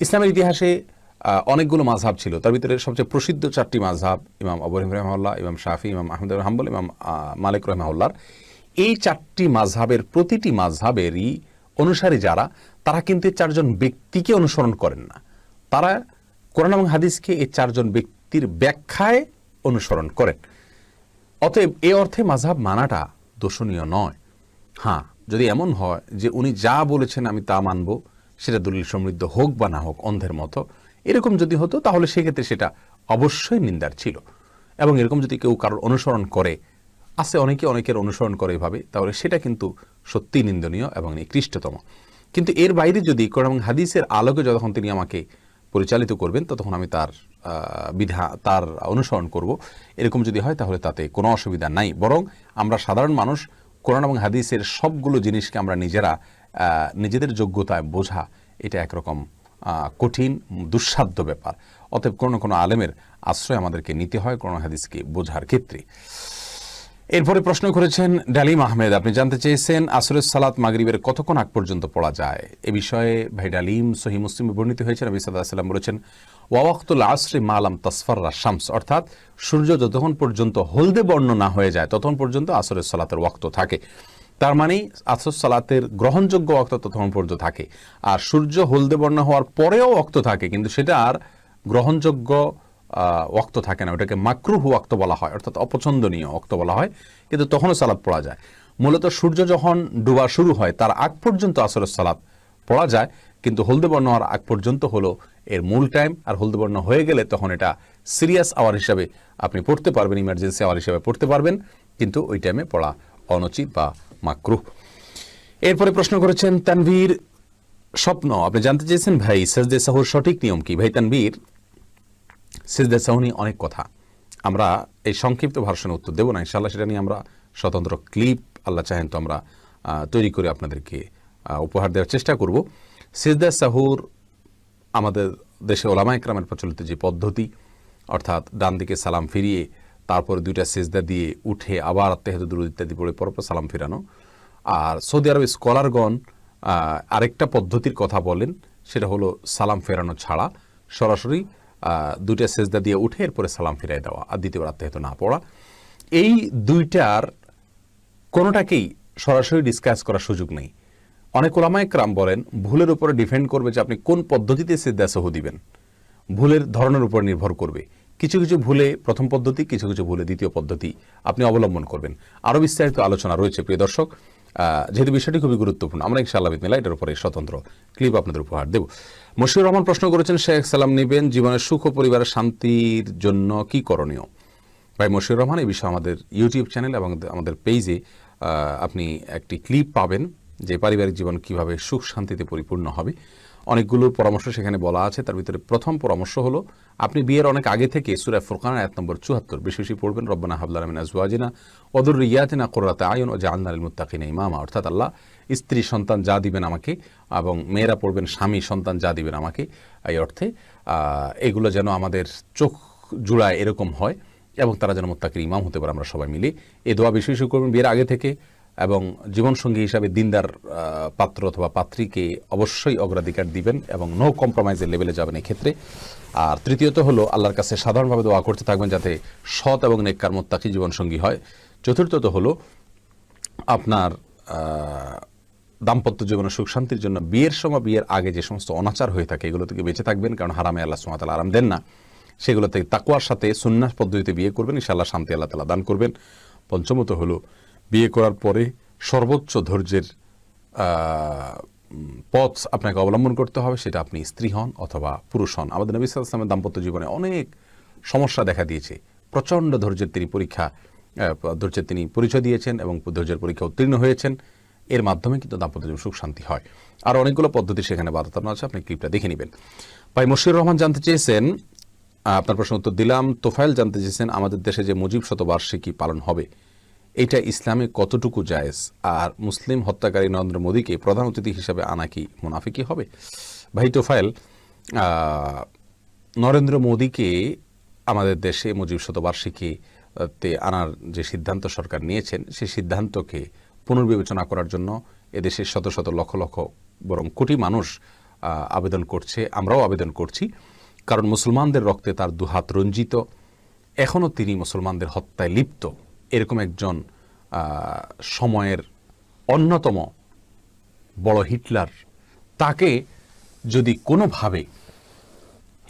ইসলামের ইতিহাসে অনেকগুলো মাযহাব ছিল, তার ভিতরে সবচেয়ে প্রসিদ্ধ 4টি মাযহাব, ইমাম আবু হানিফা রাহিমাহুল্লাহ, ইমাম শাফি, ইমাম আহমদ বিন হাম্বল, ইমাম মালিক রাহিমাহুল্লাহ। এই 4টি মাযহাবের প্রতিটি মাযহাবেরই অনুসারী যারা, তারা কিন্তু 4জন ব্যক্তিকে অনুসরণ করেন না, তারা কোরআন এবং হাদিসকে এই 4জন ব্যক্তির ব্যাখ্যায় অনুসরণ করেন। অতএব এই অর্থে মাযহাব মানাটা দোষণীয় নয়। হ্যাঁ, যদি এমন হয় যে উনি যা বলেছেন আমি তা মানব, সেটা দলিল সমৃদ্ধ হোক বা না হোক, অন্ধের মতো, এরকম যদি হতো তাহলে সেক্ষেত্রে সেটা অবশ্যই নিন্দার ছিল। এবং এরকম যদি কেউ কারোর অনুসরণ করে, আছে অনেকের অনুসরণ করে এভাবে, তাহলে সেটা কিন্তু সত্যি নিন্দনীয় এবং নিকৃষ্টতম। কিন্তু এর বাইরে যদি কোরআন এবং হাদিসের আলোকে যতক্ষণ তিনি আমাকে পরিচালিত করবেন, ততক্ষণ আমি তার অনুসরণ করব। এরকম যদি হয় তাহলে তাতে কোনো অসুবিধা নাই। বরং আমরা সাধারণ মানুষ কোরআন এবং হাদিসের সবগুলো জিনিসকে আমরা নিজেদের যোগ্যতায় বোঝা, এটা একরকম কঠিন দুঃসাধ্য ব্যাপার। অতএব কোনো আলেমের আশ্রয় আমাদেরকে নিতে হয় কোরআন হাদিসকে বোঝার ক্ষেত্রে। এরপরে প্রশ্ন করেছেন ডালিম আহমেদ, আপনি জানতে চেয়েছেন আসরের সালাত মাগরিবের কতক্ষণ আগ পর্যন্ত পড়া যায়? এ বিষয়ে ভাই ডালিম, সহিহ মুসলিমে বর্ণিত হয়েছে, নবী সাল্লাল্লাহু আলাইহি ওয়াসাল্লাম বলেছেন ওয়াক্তুল আসরি মা লাম তাসফাররা শামস, অর্থাৎ সূর্য যতক্ষণ পর্যন্ত হলদে বর্ণ না হয়ে যায় ততক্ষণ পর্যন্ত আসরের সালাতের ওয়াক্ত থাকে। তার মানে আসর সালাতের গ্রহণযোগ্য ওয়াক্ত ততক্ষণ পর্যন্ত থাকে। আর সূর্য হলদে বর্ণ হওয়ার পরেও ওয়াক্ত থাকে, কিন্তু সেটা আর গ্রহণযোগ্য ওয়াক্ত থাকে না, ওটাকে মাকরুহ ওয়াক্ত বলা হয়, অর্থাৎ অপছন্দনীয় ওয়াক্ত বলা হয়, কিন্তু তখনও সালাত পড়া যায়। মূলত সূর্য যখন ডুবা শুরু হয় তার আগ পর্যন্ত আসরের সালাত পড়া যায়, কিন্তু হলদে বর্ণ হওয়ার আগ পর্যন্ত হলো এর মূল টাইম। আর হলদে বর্ণ হয়ে গেলে তখন এটা সিরিয়াস আওয়ার হিসাবে আপনি পড়তে পারবেন, ইমার্জেন্সি আওয়ার হিসাবে পড়তে পারবেন, কিন্তু ওই টাইমে পড়া অনুচিত বা মাকরুহ। এরপরে প্রশ্ন করেছেন তানভীর স্বপ্ন, আপনি জানতে চেয়েছেন ভাই সাজদে সাহুর সঠিক নিয়ম কি? ভাই তানভীর, সিজদা সাহু নিয়ে অনেক কথা, আমরা এই সংক্ষিপ্ত ভার্সনে উত্তর দেব না ইনশাআল্লাহ। সেটা নিয়ে আমরা স্বতন্ত্র ক্লিপ আল্লাহ চাহেন তো আমরা তৈরি করে আপনাদেরকে উপহার দেওয়ার চেষ্টা করব। সিজদা সাহুর আমাদের দেশে ওলামা ইকরামের প্রচলিত যে পদ্ধতি, অর্থাৎ ডান দিকে সালাম ফিরিয়ে তারপরে 2টা সিজদা দিয়ে উঠে আবার আত্তাহিয়াতু দুরূদ ইত্যাদি পড়ে পরপর সালাম ফিরানো। আর সৌদি আরবের স্কলারগণ আরেকটা পদ্ধতির কথা বলেন, সেটা হলো সালাম ফেরানো ছাড়া সরাসরি 2টা সিজদা দিয়ে উঠে এরপরে সালাম ফিরাই দেওয়া আর দ্বিতীয়বার আত্তাহিয়াতু না পড়া। এই 2টার কোনোটাকেই সরাসরি ডিসকাস করার সুযোগ নেই। অনেক ওলামা ইকরাম বলেন ভুলের উপরে ডিপেন্ড করবে যে আপনি কোন পদ্ধতিতে সিজদা সাহু দিবেন, ভুলের ধরনের উপর নির্ভর করবে। কিছু কিছু ভুলে প্রথম পদ্ধতি, কিছু কিছু ভুলে দ্বিতীয় পদ্ধতি আপনি অবলম্বন করবেন। আরও বিস্তারিত আলোচনা রয়েছে প্রিয় দর্শক, যেহেতু বিষয়টি খুবই গুরুত্বপূর্ণ, আমরা ইনশাআল্লাহ বিসমিল্লাহ এটার উপরে স্বতন্ত্র ক্লিপ আপনাদের উপহার দেব। মশিউর রহমান প্রশ্ন করেছেন, শেখ সালাম নেবেন জীবনের সুখ ও পরিবারের শান্তির জন্য কি করণীয়? ভাই মশিউর রহমান, এই বিষয়ে আমাদের ইউটিউব চ্যানেল এবং আমাদের পেজে আপনি একটি ক্লিপ পাবেন যে পারিবারিক জীবন কিভাবে সুখ শান্তিতে পরিপূর্ণ হবে। অনেকগুলো পরামর্শ সেখানে বলা আছে। তার ভিতরে প্রথম পরামর্শ হলো, আপনি বিয়ের অনেক আগে থেকে সূরা ফুরকান আয়াত নম্বর 74 বেশি বেশি পড়বেন। রব্বানা হাব লানা মিন আজওয়াজিনা ওয়া যুররিয়াতিনা কুররাতা আয়ুন ওয়াজআলনা লিল মুত্তাকিনা ইমামা। অর্থাৎ আল্লাহ স্ত্রী সন্তান যা দিবেন আমাকে, এবং মেয়েরা পড়বেন স্বামী সন্তান যা দিবেন আমাকে, এই অর্থে এগুলো যেন আমাদের চোখ জুড়ায় এরকম হয় এবং তারা যেন মুত্তাকির ইমাম হতে পারে। আমরা সবাই মিলে এই দোয়া বেশি বেশি করবেন বিয়ের আগে থেকে, এবং জীবনসঙ্গী হিসাবে দিনদার পাত্র অথবা পাত্রীকে অবশ্যই অগ্রাধিকার দিবেন এবং নো কম্প্রোমাইজের লেভেলে যাবেন এক্ষেত্রে। আর তৃতীয়ত হলো আল্লাহর কাছে সাধারণভাবে দোয়া করতে থাকবেন যাতে সৎ এবং নেককার মুত্তাকি জীবনসঙ্গী হয়। চতুর্থত হলো আপনার দাম্পত্য জীবনের সুখ শান্তির জন্য বিয়ের সময় বিয়ের আগে যে সমস্ত অনাচার হয়ে থাকে এগুলো থেকে বেঁচে থাকবেন, কারণ হারামে আল্লাহ সুবহানাহু ওয়া তাআলা আরাম দেন না। সেগুলো থেকে তাকওয়ার সাথে সুন্নাহ পদ্ধতিতে বিয়ে করবেন, ইনশাআল্লাহ শান্তি আল্লাহ তাআলা দান করবেন। পঞ্চমত হলো বিয়ে করার পরে সর্বোচ্চ ধৈর্যের পথ আপনাকে অবলম্বন করতে হবে, সেটা আপনি স্ত্রী হন অথবা পুরুষ হন। আমাদের নবী সাল্লাল্লাহু আলাইহি ওয়াসাল্লামের দাম্পত্য জীবনে অনেক সমস্যা দেখা দিয়েছে। প্রচণ্ড ধৈর্যের তিনি পরিচয় দিয়েছেন এবং ধৈর্যের পরীক্ষা উত্তীর্ণ হয়েছেন। এর মাধ্যমে কিন্তু দাম্পত্য জীবন সুখ শান্তি হয়। আর অনেকগুলো পদ্ধতি সেখানে বাধ্যতামূলক আছে, আপনি ক্লিপটা দেখে নেবেন। ভাই মশিউর রহমান জানতে চেয়েছেন, আপনার প্রশ্ন উত্তর দিলাম। তোফায়েল জানতে চেয়েছেন, আমাদের দেশে যে মুজিব শতবার্ষিকী পালন হবে এটা ইসলামে কতটুকু জায়েজ, আর মুসলিম হত্যাকারী নরেন্দ্র মোদীকে প্রধান অতিথি হিসাবে আনা কি মুনাফিকি হবে? ভাই তোফায়েল, নরেন্দ্র মোদীকে আমাদের দেশে মুজিব শতবার্ষিকীতে আনার যে সিদ্ধান্ত সরকার নিয়েছেন, সেই সিদ্ধান্তকে পুনর্বিবেচনা করার জন্য এদেশের শত শত লক্ষ লক্ষ বরং কোটি মানুষ আবেদন করছে, আমরাও আবেদন করছি। কারণ মুসলমানদের রক্তে তার দুহাত রঞ্জিত, এখনও তিনি মুসলমানদের হত্যায় লিপ্ত, এরকম একজন সময়ের অন্যতম বড় হিটলার, তাকে যদি কোনোভাবে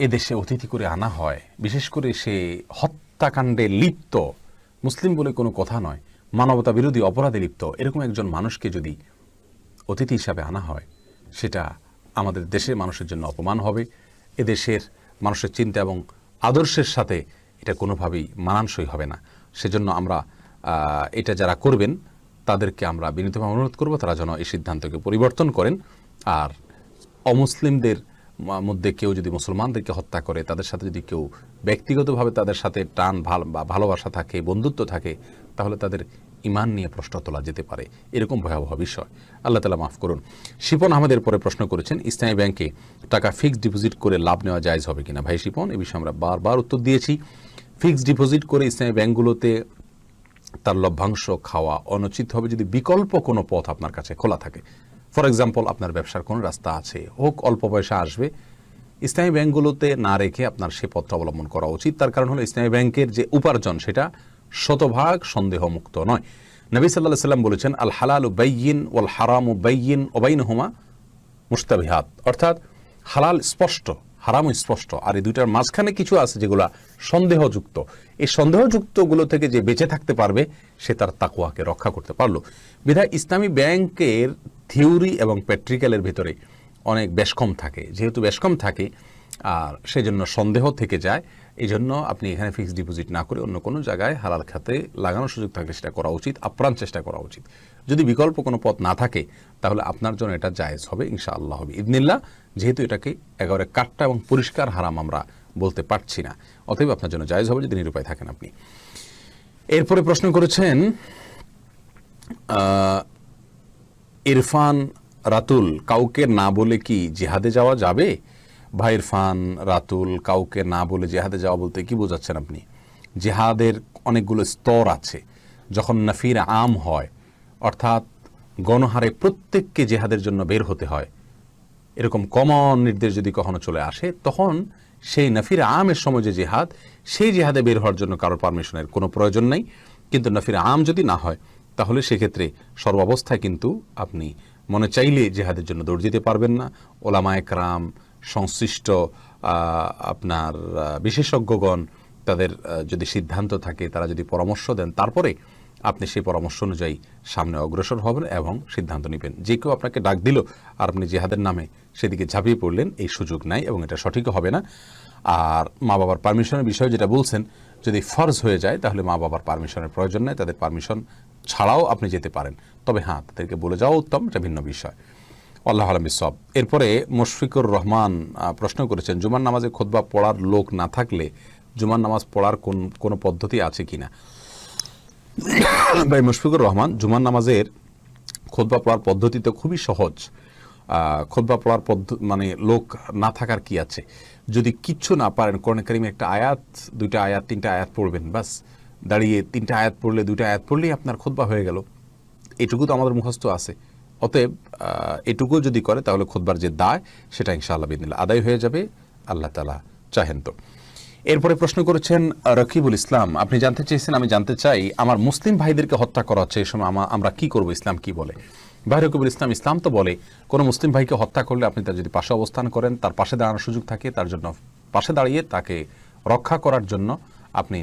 এদেশে অতিথি করে আনা হয়, বিশেষ করে সে হত্যাকাণ্ডে লিপ্ত, মুসলিম বলে কোনো কথা নয়, মানবতা বিরোধী অপরাধে লিপ্ত এরকম একজন মানুষকে যদি অতিথি হিসাবে আনা হয়, সেটা আমাদের দেশের মানুষের জন্য অপমান হবে। এদেশের মানুষের চিন্তা এবং আদর্শের সাথে এটা কোনোভাবেই মানানসই হবে না। সেজন্য আমরা এটা যারা করবেন তাদেরকে আমরা বিনীতভাবে অনুরোধ করব তারা যেন এই সিদ্ধান্তকে পরিবর্তন করেন। আর অমুসলিমদের মধ্যে কেউ যদি মুসলমানদেরকে হত্যা করে, তাদের সাথে যদি কেউ ব্যক্তিগতভাবে তাদের সাথে টান ভালোবাসা থাকে, বন্ধুত্ব থাকে, তাহলে তাদের ইমান নিয়ে প্রশ্ন তোলা যেতে পারে। এরকম ভয়াবহ বিষয়, আল্লাহ তাআলা মাফ করুন। শিপন আমাদের পরে প্রশ্ন করেছেন, ইসলামী ব্যাংকে টাকা ফিক্সড ডিপোজিট করে লাভ নেওয়া জায়েজ হবে কিনা? ভাই শিপন, এই বিষয়ে আমরা বারবার উত্তর দিয়েছি। ফিক্সড ডিপোজিট করে ইসলামী ব্যাংকগুলোতে তার লভ্যাংশ খাওয়া অনুচিত হবে যদি বিকল্প কোনো পথ আপনার কাছে খোলা থাকে। ফর এক্সাম্পল, আপনার ব্যবসার কোনো রাস্তা আছে, হোক অল্প পয়সা আসবে, ইসলামী ব্যাংকগুলোতে না রেখে আপনার সে পথটা অবলম্বন করা উচিত। তার কারণ হলো ইসলামী ব্যাংকের যে উপার্জন সেটা শতভাগ সন্দেহমুক্ত নয়। নবী সাল্লাল্লাহু আলাইহি ওয়াসাল্লাম বলেছেন, আল হালালু বাইয়িন ওয়াল হারামু বাইয়িন ওয়া বাইনহুমা মুশতাবিহাত, অর্থাৎ হালাল স্পষ্ট, হারামও স্পষ্ট, আর এই দুইটার মাঝখানে কিছু আছে যেগুলো সন্দেহযুক্ত। এই সন্দেহযুক্তগুলো থেকে যে বেঁচে থাকতে পারবে সে তার তাকওয়াকে রক্ষা করতে পারলো। বিধায় ইসলামী ব্যাংকের থিওরি এবং প্র্যাকটিক্যালের ভিতরে অনেক বেশকম থাকে। যেহেতু বেশকম থাকে আর সেজন্য সন্দেহ থেকে যায়, এই জন্য আপনি এখানে ফিক্সড ডিপোজিট না করে অন্য কোনো জায়গায় হালাল খাতে লাগানোর সুযোগ থাকলে সেটা করা উচিত, আপ্রাণ চেষ্টা করা উচিত। যদি বিকল্প কোনো পথ না থাকে তাহলে আপনার জন্য এটা জায়েজ হবে ইনশাআল্লাহ হবে ইদনিল্লাহ, যেহেতু এটাকে একেবারে কাট্টা এবং পরিষ্কার হারাম আমরা বলতে পারছি না, অতএব আপনার জন্য জায়েজ হবে যদি নিরুপায় থাকেন আপনি। এরপরে প্রশ্ন করেছেন ইরফান রাতুল, কাউকে না বলে কি জিহাদে যাওয়া যাবে? ভাই ইরফান রাতুল, কাউকে না বলে জিহাদে যাওয়া বলতে কি বোঝাচ্ছেন আপনি? জিহাদের অনেকগুলো স্তর আছে। যখন নাফির আম হয়, অর্থাৎ গণহারে প্রত্যেককে জিহাদের জন্য বের হতে হয়, এরকম কমন নির্দেশ যদি কখনো চলে আসে, তখন সেই নাফির আমের সময় যে জিহাদ, সেই জিহাদে বের হওয়ার জন্য কারো পারমিশনের কোনো প্রয়োজন নেই। কিন্তু নাফির আম যদি না হয় তাহলে সেক্ষেত্রে সর্বাবস্থায় কিন্তু আপনি মনে চাইলে জিহাদের জন্য দৌড় দিতে পারবেন না। ওলামায়ে কেরাম, সংশ্লিষ্ট আপনার বিশেষজ্ঞগণ, তাদের যদি সিদ্ধান্ত থাকে, তারা যদি পরামর্শ দেন, তারপরে আপনি সেই পরামর্শ অনুযায়ী সামনে অগ্রসর হবেন এবং সিদ্ধান্ত নেবেন। যে কেউ আপনাকে ডাক দিল আর আপনি জিহাদের নামে সেদিকে ঝাঁপিয়ে পড়লেন, এই সুযোগ নাই এবং এটা সঠিক হবে না। আর মা বাবার পারমিশনের বিষয়ে যেটা বলছেন, যদি ফরজ হয়ে যায় তাহলে মা বাবার পারমিশনের প্রয়োজন নেই, তাদের পারমিশন ছাড়াও আপনি যেতে পারেন। তবে হ্যাঁ, তাদেরকে বলে যাওয়া উত্তম, এটা ভিন্ন বিষয়। আল্লাহ আলম বিসওয়াব। এরপরে মুশফিকুর রহমান প্রশ্ন করেছেন, জুমার নামাজে খুতবা পড়ার লোক না থাকলে জুমার নামাজ পড়ার কোনো পদ্ধতি আছে কিনা? ভাই মুশফিকুর রহমান, জুমার নামাজের খুতবা পড়ার পদ্ধতি তো খুবই সহজ। খুতবা পড়ার মানে লোক না থাকার কি আছে? যদি কিচ্ছু না পারেন, কোরআন কারীমে একটা আয়াত, দুইটা আয়াত, তিনটা আয়াত পড়বেন, বাস দাঁড়িয়ে তিনটা আয়াত পড়লে, দুইটা আয়াত পড়লেই আপনার খুতবা হয়ে গেল। এটুকু তো আমাদের মুখস্থ আছে। অতএব এটুকু যদি করে তাহলে খুতবার যে দায় সেটা ইনশাআল্লাহ বিদিনিল্লাহ আদায় হয়ে যাবে, আল্লাহ তাআলা চাহেন তো। এরপরে প্রশ্ন করেছেন রকিবুল ইসলাম, আপনি জানতে চেয়েছেন, আমি জানতে চাই আমার মুসলিম ভাইদেরকে হত্যা করা হচ্ছে, এই সময় আমরা কি করব, ইসলাম কি বলে? ভাই রকিবুল ইসলাম, ইসলাম তো বলে কোনো মুসলিম ভাইকে হত্যা করলে আপনি তার যদি পাশে অবস্থান করেন, তার পাশে দাঁড়ানোর সুযোগ থাকে, তার জন্য পাশে দাঁড়িয়ে তাকে রক্ষা করার জন্য আপনি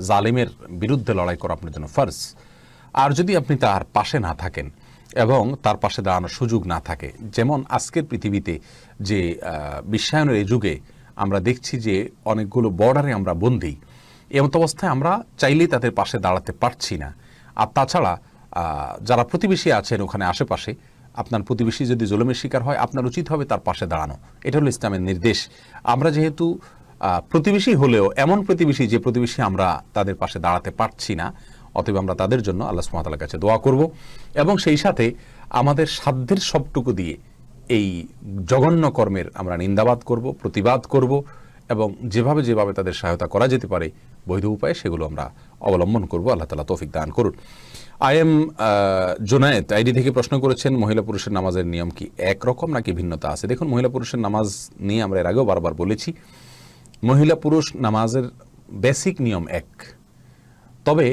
জালিমের বিরুদ্ধে লড়াই করা আপনার জন্য ফরজ। আর যদি আপনি তার পাশে না থাকেন এবং তার পাশে দাঁড়ানোর সুযোগ না থাকে, যেমন আজকের পৃথিবীতে যে বিশ্বায়নের এই যুগে আমরা দেখছি যে অনেকগুলো বর্ডারে আমরা বন্দী, এমত অবস্থায় আমরা চাইলেই তাদের পাশে দাঁড়াতে পারছি না। আর তাছাড়া যারা প্রতিবেশী আছেন ওখানে আশেপাশে, আপনার প্রতিবেশী যদি জুলুমের শিকার হয়, আপনার উচিত হবে তার পাশে দাঁড়ানো। এটা হলো ইসলামের নির্দেশ। আমরা যেহেতু প্রতিবেশী হলেও এমন প্রতিবেশী যে প্রতিবেশী আমরা তাদের পাশে দাঁড়াতে পারছি না, অতএব আমরা তাদের জন্য আল্লাহ সুবহানাহু ওয়া তাআলার কাছে দোয়া করব এবং সেই সাথে আমাদের সাধ্যের সবটুকু দিয়ে এই জঘন্য কর্মের আমরা নিন্দাবাদ করব, প্রতিবাদ করব এবং যেভাবে যেভাবে তাদের সহায়তা করা যেতে পারে বৈধ উপায়ে সেগুলো আমরা অবলম্বন করব। আল্লাহ তাআলা তৌফিক দান করুন। আইএম জুনায়েদ আইডি থেকে প্রশ্ন করেছেন, মহিলা পুরুষের নামাজের নিয়ম কি একরকম নাকি ভিন্নতা আছে? দেখুন, মহিলা পুরুষের নামাজ নিয়ে আমরা এর আগেও বারবার বলেছি, মহিলা পুরুষ নামাজের বেসিক নিয়ম এক। তবে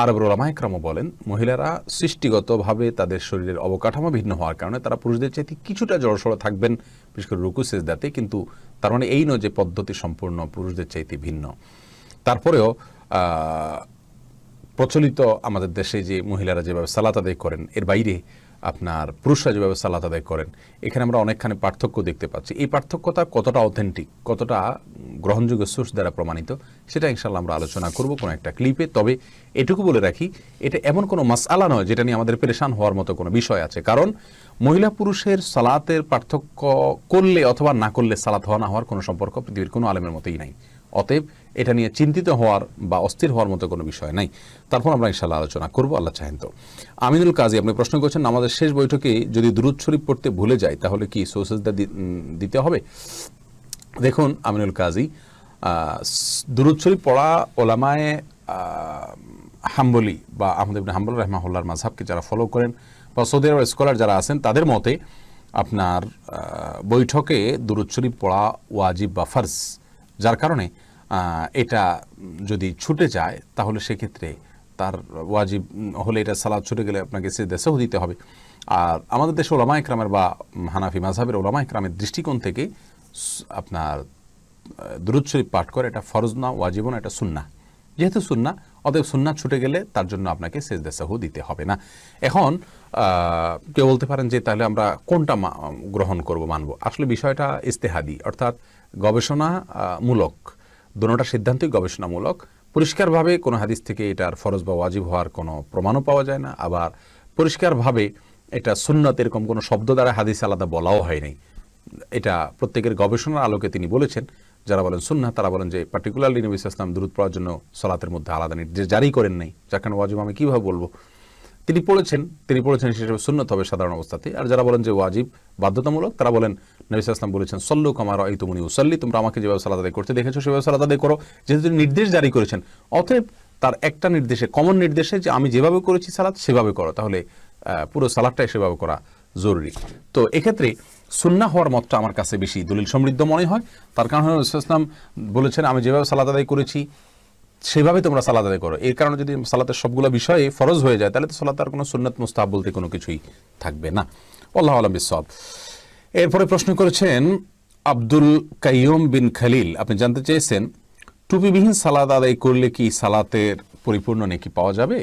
আরবের উলামা ইকরামও বলেন, মহিলারা সৃষ্টিগতভাবে তাদের শরীরের অবকাঠামো ভিন্ন হওয়ার কারণে তারা পুরুষদের চাইতে কিছুটা জড়সড় থাকবেন, বিশেষ করে রুকু সিজদাতে, কিন্তু তার মানে এই নয় যে পদ্ধতি সম্পূর্ণ পুরুষদের চাইতে ভিন্ন। তারপরেও প্রচলিত আমাদের দেশে যে মহিলারা যেভাবে সালাত আদায় করেন, এর বাইরে আপনার পুরুষরা যেভাবে সালাত আদায় করেন, এখানে আমরা অনেকখানি পার্থক্য দেখতে পাচ্ছি। এই পার্থক্যটা কতটা অথেন্টিক, কতটা গ্রহণযোগ্য সোর্স দ্বারা প্রমাণিত, সেটা ইনশাআল্লাহ আমরা আলোচনা করব কোনো একটা ক্লিপে। তবে এটুকু বলে রাখি, এটা এমন কোনো মাসআলা নয় যেটা নিয়ে আমাদের পেরেশান হওয়ার মতো কোনো বিষয় আছে। কারণ মহিলা পুরুষের সালাতের পার্থক্য করলে অথবা না করলে সালাত হওয়া না হওয়ার কোনো সম্পর্ক পৃথিবীর কোনো আলেমের মতোই নাই। অতএব এটা নিয়ে চিন্তিত হওয়ার বা অস্থির হওয়ার মতো কোনো বিষয় নাই। তারপর আমরা ইনশাআল্লাহ আলোচনা করব, আল্লাহ চাহেন তো। আমিনুল কাজী, আপনি প্রশ্ন করছেন, আমাদের শেষ বৈঠকে যদি দুরূদ শরীফ পড়তে ভুলে যায় তাহলে কি সুজদা দিতে হবে? দেখুন আমিনুল কাজী, দুরূদ শরীফ পড়া ওলামায়ে হাম্বলি বা আহমদ ইবনে হাম্বল রাহিমাহুল্লাহর মাযহাবকে যারা ফলো করেন বা সৌদি আরবের স্কলার যারা আছেন, তাদের মতে আপনার বৈঠকে দুরূদ শরীফ পড়া ওয়াজিব বা ফরজ, যার কারণে এটা যদি ছুটে যায় তাহলে সেক্ষেত্রে তার ওয়াজিব হলে এটা সালাত ছুটে গেলে আপনাকে সিজদা সাহু দিতে হবে। আর আমাদের দেশে ওলামা ইকরামের বা হানাফি মাযহাবের ওলামা ইকরামের দৃষ্টিকোণ থেকে আপনার দুরূদ শরীফ পাঠ করে এটা ফরজ না, ওয়াজিব না, এটা সুন্নাহ। যেহেতু সুন্নাহ, অতএব সুন্নাহ ছুটে গেলে তার জন্য আপনাকে সিজদা সাহু দিতে হবে না। এখন কেউ বলতে পারেন যে তাহলে আমরা কোনটা গ্রহণ করব, মানব? আসলে বিষয়টা ইজতিহাদি, অর্থাৎ গবেষণামূলক। দুটোটা সিদ্ধান্তই গবেষণামূলক। পরিষ্কারভাবে কোনো হাদিস থেকে এটার ফরজ বা ওয়াজিব হওয়ার কোনো প্রমাণও পাওয়া যায় না। আবার পরিষ্কারভাবে এটা সুন্নাত এরকম কোনো শব্দ দ্বারা হাদিস আলাদা বলাও হয়নি। এটা প্রত্যেকের গবেষণার আলোকে তিনি বলেছেন। যারা বলেন সুন্নাহ তারা বলেন যে পার্টিকুলারলি নবী সাল্লাল্লাহু আলাইহি ওয়াসাল্লাম দুরূদ পড়ার জন্য সালাতের মধ্যে আলাদা নির্দেশ জারি করেন নাই, যার কারণে ওয়াজিব আমি কীভাবে বলবো? তিনি পড়েছেন সেসব সুন্নাত হবে সাধারণ অবস্থাতে। আর যারা বলেন যে ওয়াজিব বাধ্যতামূলক, তারা বলেন নবী সাল্লাল্লাহু আলাইহি ওয়াসাল্লাম বলেছেন, সল্লু কামা রাআইতুমুনি উসাল্লি, তোমরা আমাকে যেভাবে সালাত আদায় করতে দেখেছো সেভাবে সালাত আদায় করো। যেহেতু তিনি নির্দেশ জারি করেছেন, অতএব তার একটা নির্দেশে, কমন নির্দেশে যে আমি যেভাবে করেছি সালাত সেভাবে করো, তাহলে পুরো সালাতটাই সেভাবে করা জরুরি। তো এক্ষেত্রে সুন্নাহ হওয়ার মতটা আমার কাছে বেশি দলিল সমৃদ্ধ মনে হয়। তার কারণ হলো রাসূল সাল্লাল্লাহু আলাইহি ওয়াসাল্লাম বলেছেন, আমি যেভাবে সালাত আদায় করেছি সেভাবে তোমরা সালাত আদায় করো। এর কারণে যদি সালাতের সবগুলো বিষয়ে ফরজ হয়ে যায় তাহলে তো সালাত আর কোনো সুন্নাত মুস্তাহাব বলতে কোনো কিছুই থাকবে না। আল্লাহু আ'লাম বিসওয়াব। এরপরে প্রশ্ন করেছেন আব্দুল কাইয়ুম বিন খালিল, আপনি জানতে চেয়েছেন টুপিবিহীন সালাত আদায় করলে কি সালাতের পরিপূর্ণ নেকি পাওয়া যাবে?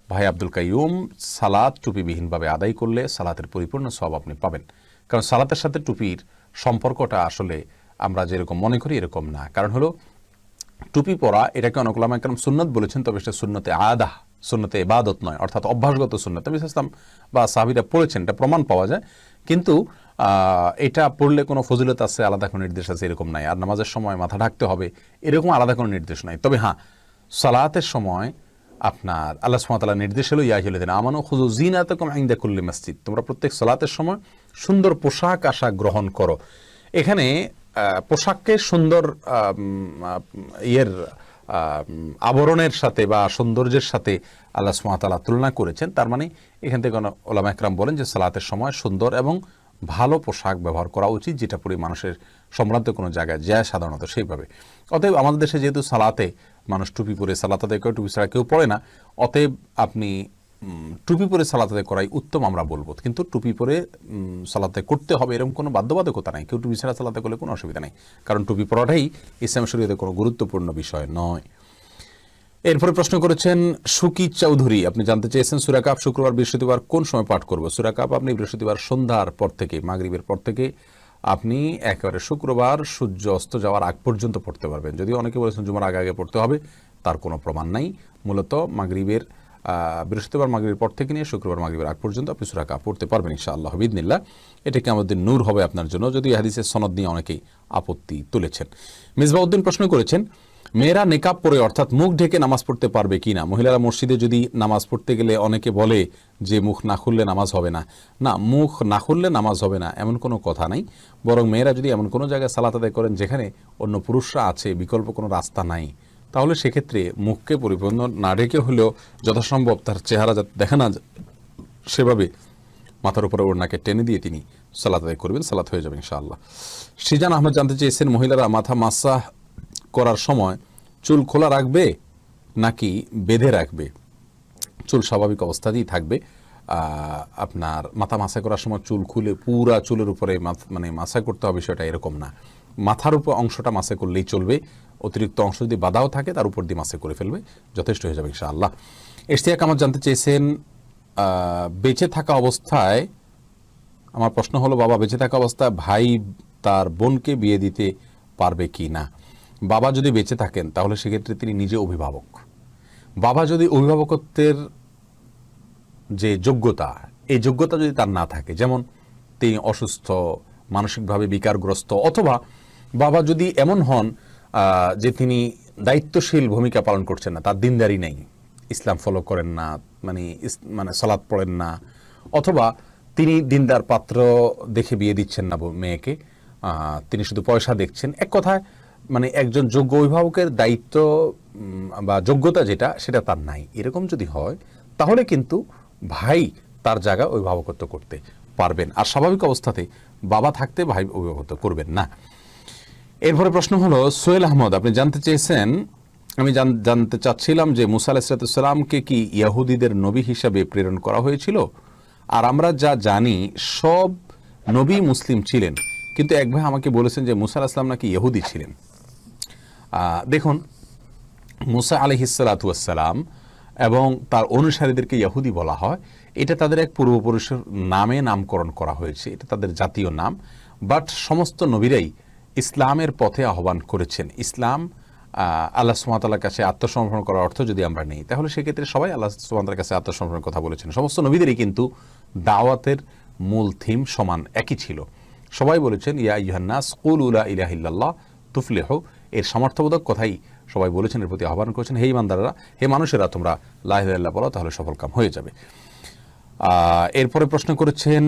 ভাই আব্দুল কাইয়ুম, সালাত টুপিবিহীনভাবে আদায় করলে সালাতের পরিপূর্ণ সওয়াব আপনি পাবেন। কারণ সালাতের সাথে টুপির সম্পর্কটা আসলে আমরা যেরকম মনে করি এরকম না। কারণ হলো টুপি পরা এটাকে অনেক ওলামা কেরাম সুন্নত বলেছেন, তবে সেটা সুন্নতে আদাহ, সুন্নতে ইবাদত নয়, অর্থাৎ অভ্যাসগত সুন্নত। নবী সাল্লাল্লাহু আলাইহি ওয়াসাল্লাম বা সাহাবীরা পড়েছেন, এটা প্রমাণ পাওয়া যায়। কিন্তু এটা পড়লে কোনো ফজিলত আছে, আলাদা কোনো নির্দেশ আছে এরকম নাই। আর নামাজের সময় মাথা ঢাকতে হবে এরকম আলাদা কোনো নির্দেশ নাই। তবে হ্যাঁ, সালাতের সময় আপনার আল্লাহ সুবহানাহু ওয়া তাআলা নির্দেশ হলো ইয়া আইয়ুহাল্লাযীনা আমানু খুযু যিনাতাকুম ইনদা কুল্লি মসজিদ, তোমরা প্রত্যেক সালাতের সময় সুন্দর পোশাক আশাক গ্রহণ করো। এখানে পোশাককে সুন্দর আবরণের সাথে বা সৌন্দর্যের সাথে আল্লাহ সুবহানাহু ওয়া তাআলা তুলনা করেছেন। তার মানে এখান থেকে ওলামা একরাম বলেন যে সালাতের সময় সুন্দর এবং ভালো পোশাক ব্যবহার করা উচিত, যেটা পরে মানুষের সম্ভ্রান্ত কোনো জায়গায় যায় সাধারণত সেইভাবে। অতএব আমাদের দেশে যেহেতু সালাতে মানুষ টুপি পরে সালাত আদায় করে, টুপি ছাড়া কেউ পড়ে না, অতএব আপনি টুপি পরে সালাত আদায় করাই উত্তম আমরা বলবো। কিন্তু টুপি পরে সালাতে করতে হবে এরকম কোনো বাধ্যবাধকতা নাই। কেউ টুপি ছাড়া সালাতে করলে কোনো অসুবিধা নেই, কারণ টুপি পরাটাই ইসলাম শরীয়তে কোনো গুরুত্বপূর্ণ বিষয় নয়। এরপরে প্রশ্ন করেছেন সুকি চৌধুরী, আপনি জানতে চেয়েছেন সূরা কাহফ শুক্রবার বৃহস্পতিবার কোন সময় পাঠ করব? সূরা কাহফ আপনি বৃহস্পতিবার সন্ধ্যার পর থেকে, মাগরিবের পর থেকে আপনি একেবারে শুক্রবার সূর্য অস্ত যাওয়ার আগ পর্যন্ত পড়তে পারবেন। যদিও অনেকে বলেছেন জুমার আগে আগে পড়তে হবে, তার কোনো প্রমাণ নাই। মূলত মাগরিবের বৃহস্পতিবার মাগরিবের পর থেকে নিয়ে শুক্রবার মাগরিবের আগ পর্যন্ত আপনি সূরা কাহফ পড়তে পারবেন ইনশাআল্লাহ বিইذনিল্লাহ। এটাকে আমাদের নূর হবে আপনার জন্য, যদি হাদিসের সনদ নিয়ে অনেকেই আপত্তি তুলেছেন। মিসবাউদ্দিন প্রশ্ন করেছেন মেয়েরা নেকাব পরে অর্থাৎ মুখ ঢেকে নামাজ পড়তে পারবে কি না? মহিলারা মসজিদে যদি নামাজ পড়তে গেলে অনেকে বলে যে মুখ না খুললে নামাজ হবে না। না, মুখ না খুললে নামাজ হবে না এমন কোনো কথা নাই। বরং মেয়েরা যদি এমন কোনো জায়গায় সালাত আদায় করেন যেখানে অন্য পুরুষরা আছে, বিকল্প কোনো রাস্তা নাই, তাহলে সেক্ষেত্রে মুখকে পরিপূর্ণ না ঢেকে হলেও যথাসম্ভব তার চেহারা যাতে দেখা না যায় সেভাবে মাথার উপরে ওড়নাকে টেনে দিয়ে তিনি সালাত আদায় করবেন, সালাত হয়ে যাবে ইনশাআল্লাহ। সিজান আহমেদ জানতে চেয়েছেন মহিলারা মাথা মাসাহ করার সময় চুল খোলা রাখবে নাকি বেঁধে রাখবে? চুল স্বাভাবিক অবস্থাতেই থাকবে। আপনার মাথা মাসা করার সময় চুল খুলে পুরা চুলের উপরে মানে মাসা করতে হবে সেটা এরকম না। মাথার উপর অংশটা মাসা করলেই চলবে, অতিরিক্ত অংশ যদি বাধাও থাকে তার উপর দিয়ে মাসা করে ফেলবে, যথেষ্ট হয়ে যাবে ইনশাআল্লাহ। ইশতিয়াক আমার জানতে চেয়েছেন বেঁচে থাকা অবস্থায়, আমার প্রশ্ন হলো বাবা বেঁচে থাকা অবস্থায় ভাই তার বোনকে বিয়ে দিতে পারবে কি না? বাবা যদি বেঁচে থাকেন তাহলে সেক্ষেত্রে তিনি নিজে অভিভাবক। বাবা যদি অভিভাবকত্বের যে যোগ্যতা, এই যোগ্যতা যদি তার না থাকে, যেমন তিনি অসুস্থ, মানসিকভাবে বিকারগ্রস্ত, অথবা বাবা যদি এমন হন যে তিনি দায়িত্বশীল ভূমিকা পালন করছেন না, তার দিনদারি নেই, ইসলাম ফলো করেন না, মানে সালাত পড়েন না, অথবা তিনি দিনদার পাত্র দেখে বিয়ে দিচ্ছেন না মেয়েকে, তিনি শুধু পয়সা দেখছেন, এক কথায় মানে একজন যোগ্য অভিভাবকের দায়িত্ব বা যোগ্যতা যেটা সেটা তার নাই, এরকম যদি হয় তাহলে কিন্তু ভাই তার জায়গা অভিভাবকত্ব করতে পারবেন। আর স্বাভাবিক অবস্থাতে বাবা থাকতে ভাই অভিভাবকত্ব করবেন না। এরপরে প্রশ্ন হলো সোহেল আহমদ, আপনি জানতে চেয়েছেন, আমি জানতে চাচ্ছিলাম যে মুসা আলাইহিস সালামকে কি ইহুদিদের নবী হিসাবে প্রেরণ করা হয়েছিল? আর আমরা যা জানি সব নবী মুসলিম ছিলেন, কিন্তু এক ভাই আমাকে বলেছেন যে মুসা আলাইহিস সালাম নাকি ইহুদি ছিলেন। দেখুন, মুসা আলাইহিস সালাম এবং তার অনুসারীদেরকে ইহুদি বলা হয়, এটা তাদের এক পূর্বপুরুষের নামে নামকরণ করা হয়েছে, এটা তাদের জাতীয় নাম। বাট সমস্ত নবীরাই ইসলামের পথে আহ্বান করেছেন। ইসলাম আল্লাহ সুবহানাহু ওয়া তাআলার কাছে আত্মসমর্পণ করার অর্থ যদি আমরা নেই, তাহলে সেক্ষেত্রে সবাই আল্লাহ সুবহানাহু ওয়া তাআলার কাছে আত্মসমর্পণের কথা বলেছেন। সমস্ত নবীদেরই কিন্তু দাওয়াতের মূল থিম সমান একই ছিল। সবাই বলেছেন ইয়া আইয়ুহান নাস কুলু লা ইলাহা ইল্লাল্লাহ তুফলিহু, এর সমর্থবোধক কথাই সবাই বলেছেন, এর প্রতি আহ্বান করেছেন, হে ইমানদাররা, হে মানুষেরা, তোমরা লা ইলাহা ইল্লাল্লাহ বলো, তাহলে সফল কাম হয়ে যাবে। এরপরে প্রশ্ন করেছেন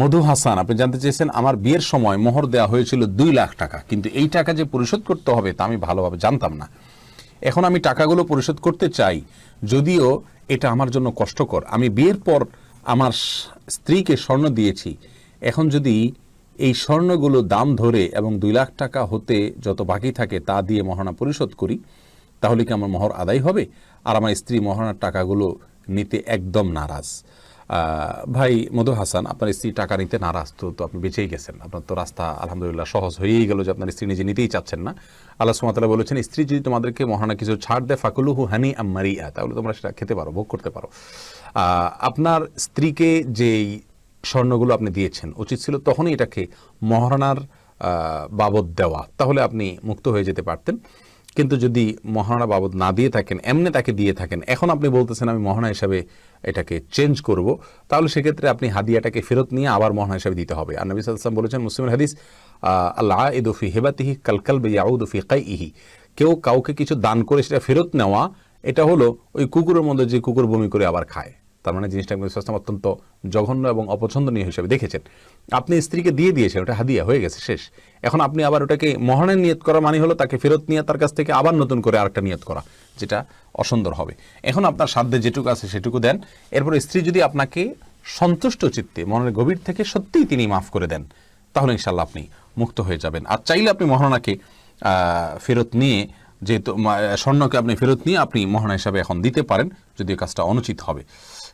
মধু হাসান, আপনি জানতে চেয়েছেন আমার বিয়ের সময় মোহর দেওয়া হয়েছিল 2 লাখ টাকা, কিন্তু এই টাকা যে পরিশোধ করতে হবে তা আমি ভালোভাবে জানতাম না। এখন আমি টাকাগুলো পরিশোধ করতে চাই, যদিও এটা আমার জন্য কষ্টকর। আমি বিয়ের পর আমার স্ত্রীকে স্বর্ণ দিয়েছি, এখন যদি এই স্বর্ণগুলো দাম ধরে এবং 2 লাখ টাকা হতে যত বাকি থাকে তা দিয়ে মহারণা পরিশোধ করি, তাহলে কি আমার মোহর আদায় হবে? আর আমার স্ত্রী মহারণার টাকাগুলো নিতে একদম নারাজ। ভাই মধু হাসান, আপনার স্ত্রী টাকা নিতে নারাজ, তো আপনি বেঁচেই গেছেন, আপনার তো রাস্তা আলহামদুলিল্লাহ সহজ হয়েই গেল যে আপনার স্ত্রী নিজে নিতেই চাচ্ছেন না। আল্লাহ সুবহানাহু ওয়া তাআলা বলেছেন, স্ত্রী যদি তোমাদেরকে মহানা কিছু ছাড় দেয় ফাকুলুহু হানি মারিয়া, তাহলে তোমরা সেটা খেতে পারো, ভোগ করতে পারো। আপনার স্ত্রীকে যেই স্বর্ণগুলো আপনি দিয়েছেন, উচিত ছিল তখনই এটাকে মহারণার বাবদ দেওয়া, তাহলে আপনি মুক্ত হয়ে যেতে পারতেন। কিন্তু যদি মহারণা বাবদ না দিয়ে থাকেন, এমনি তাকে দিয়ে থাকেন, এখন আপনি বলতেছেন আমি মহারণা হিসাবে এটাকে চেঞ্জ করব, তাহলে সেক্ষেত্রে আপনি হাদিয়াটাকে ফেরত নিয়ে আবার মহারণা হিসাবে দিতে হবে। আর নবী সাল্লাল্লাহু আলাইহি ওয়াসাল্লাম বলেছেন, মুসলিমের হাদিস, আল আইদু ফি হিবাতিহি কাল কালবি ইয়াউদু ফি কাইহি, কেউ কাউকে কিছু দান করে সেটা ফেরত নেওয়া, এটা হলো ওই কুকুরের মধ্যে যে কুকুর বমি করে আবার খায়। তার মানে জিনিসটা অত্যন্ত জঘন্য এবং অপছন্দনীয় হিসেবে দেখেছেন। আপনি স্ত্রীকে দিয়ে দিয়েছেন, ওটা হাদিয়া হয়ে গেছে, শেষ। এখন আপনি আবার ওটাকে মহারণের নিয়ত করা মানে হলো তাকে ফেরত নিয়ে তার কাছ থেকে আবার নতুন করে আরেকটা নিয়ত করা, যেটা অসুন্দর হবে। এখন আপনার সাধ্যে যেটুকু আছে সেটুকু দেন। এরপর স্ত্রী যদি আপনাকে সন্তুষ্ট চিত্তে মনের গভীর থেকে সত্যিই তিনি মাফ করে দেন, তাহলে ইনশাল্লাহ আপনি মুক্ত হয়ে যাবেন। আর চাইলে আপনি মহারণাকে ফেরত নিয়ে, যেহেতু স্বর্ণকে আপনি ফেরত নিয়ে আপনি মহারণা হিসাবে এখন দিতে পারেন, যদিও কাজটা অনুচিত হবে,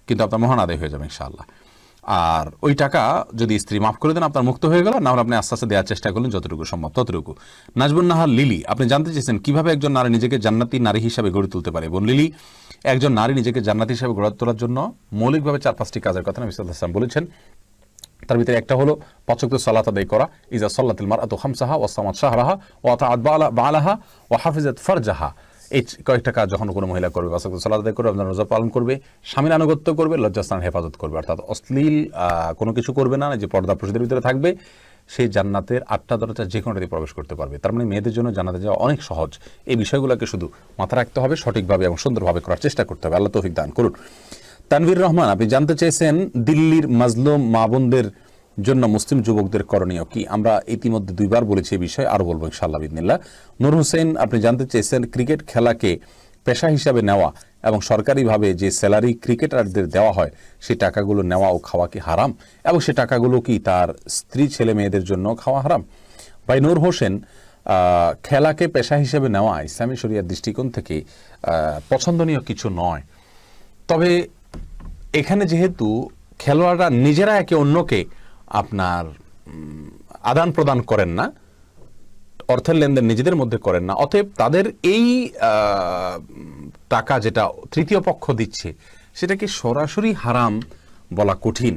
কিন্তু আপনার মহারণা আদায় হয়ে যাবে ইনশাআল্লাহ। আর ওই টাকা যদি স্ত্রী মাফ করে দেন, আপনার মুক্ত হয়ে গেল, না হলে আপনি আস্তে আস্তে দেওয়ার চেষ্টা করলেন যতটুকু সম্ভব ততটুকু। নাজবুন নাহার লিলি, আপনি জানতে চেয়েছেন কিভাবে একজন নারী নিজেকে জান্নাতি নারী হিসাবে গড়ে তুলতে পারে। বোন লিলি, একজন নারী নিজেকে জান্নাতি হিসাবে গড়ে তোলার জন্য মৌলিকভাবে 4-5টি কাজের কথা নবী সাল্লাল্লাহু আলাইহি ওয়াসাল্লাম বলেছেন। তার ভিতরে একটা হলো 5 ওয়াক্ত সালাত আদায় করা, ইজা সাল্লাতিল মারআতু খামসাহা ওয়া সামাত শাহরাহা ওয়া আতাআত বালাহা ওয়া হাফিজাত ফারজাহা। এই কয়েকটা কাজ যখন কোনো মহিলা করবে, 5 ওয়াক্ত সালাত আদায় করবে, রমজান রোজা পালন করবে, স্বামীর আনুগত্য করবে, লজ্জাস্থানের হেফাজত করবে, অর্থাৎ অশ্লীল কোনো কিছু করবে না, যে পর্দা প্রশাদের ভিতরে থাকবে, সেই জান্নাতের 8টা দরজা যে কোনোটাতে প্রবেশ করতে পারবে। তার মানে মেয়েদের জন্য জান্নাতে যাওয়া অনেক সহজ। এই বিষয়গুলোকে শুধু মাথায় রাখতে হবে, সঠিকভাবে এবং সুন্দরভাবে করার চেষ্টা করতে হবে। আল্লাহ তৌফিক দান করুন। তানভীর রহমান, আপনি জানতে চেয়েছেন দিল্লির মাজলুম মা বোনদের জন্য মুসলিম যুবকদের করণীয় কি। আমরা ইতিমধ্যে 2বার বলেছি এই বিষয়ে, আরও বলবো ইনশাআল্লাহ বিদিনিল্লাহ। নূর হোসেন, আপনি জানতে চেয়েছেন ক্রিকেট খেলাকে পেশা হিসাবে নেওয়া এবং সরকারিভাবে যে স্যালারি ক্রিকেটারদের দেওয়া হয়, সেই টাকাগুলো নেওয়া ও খাওয়া কি হারাম, এবং সে টাকাগুলো কি তার স্ত্রী ছেলে মেয়েদের জন্য খাওয়া হারাম। ভাই নূর হোসেন, খেলাকে পেশা হিসেবে নেওয়া ইসলামী শরিয়ার দৃষ্টিকোণ থেকে পছন্দনীয় কিছু নয়। তবে এখানে যেহেতু খেলোয়াড়রা নিজেরা একে অন্যকে আপনার আদান প্রদান করেন না, অর্থের লেনদেন নিজেদের মধ্যে করেন না, অতএব তাদের এই টাকা যেটা তৃতীয় পক্ষ দিচ্ছে সেটাকে সরাসরি হারাম বলা কঠিন।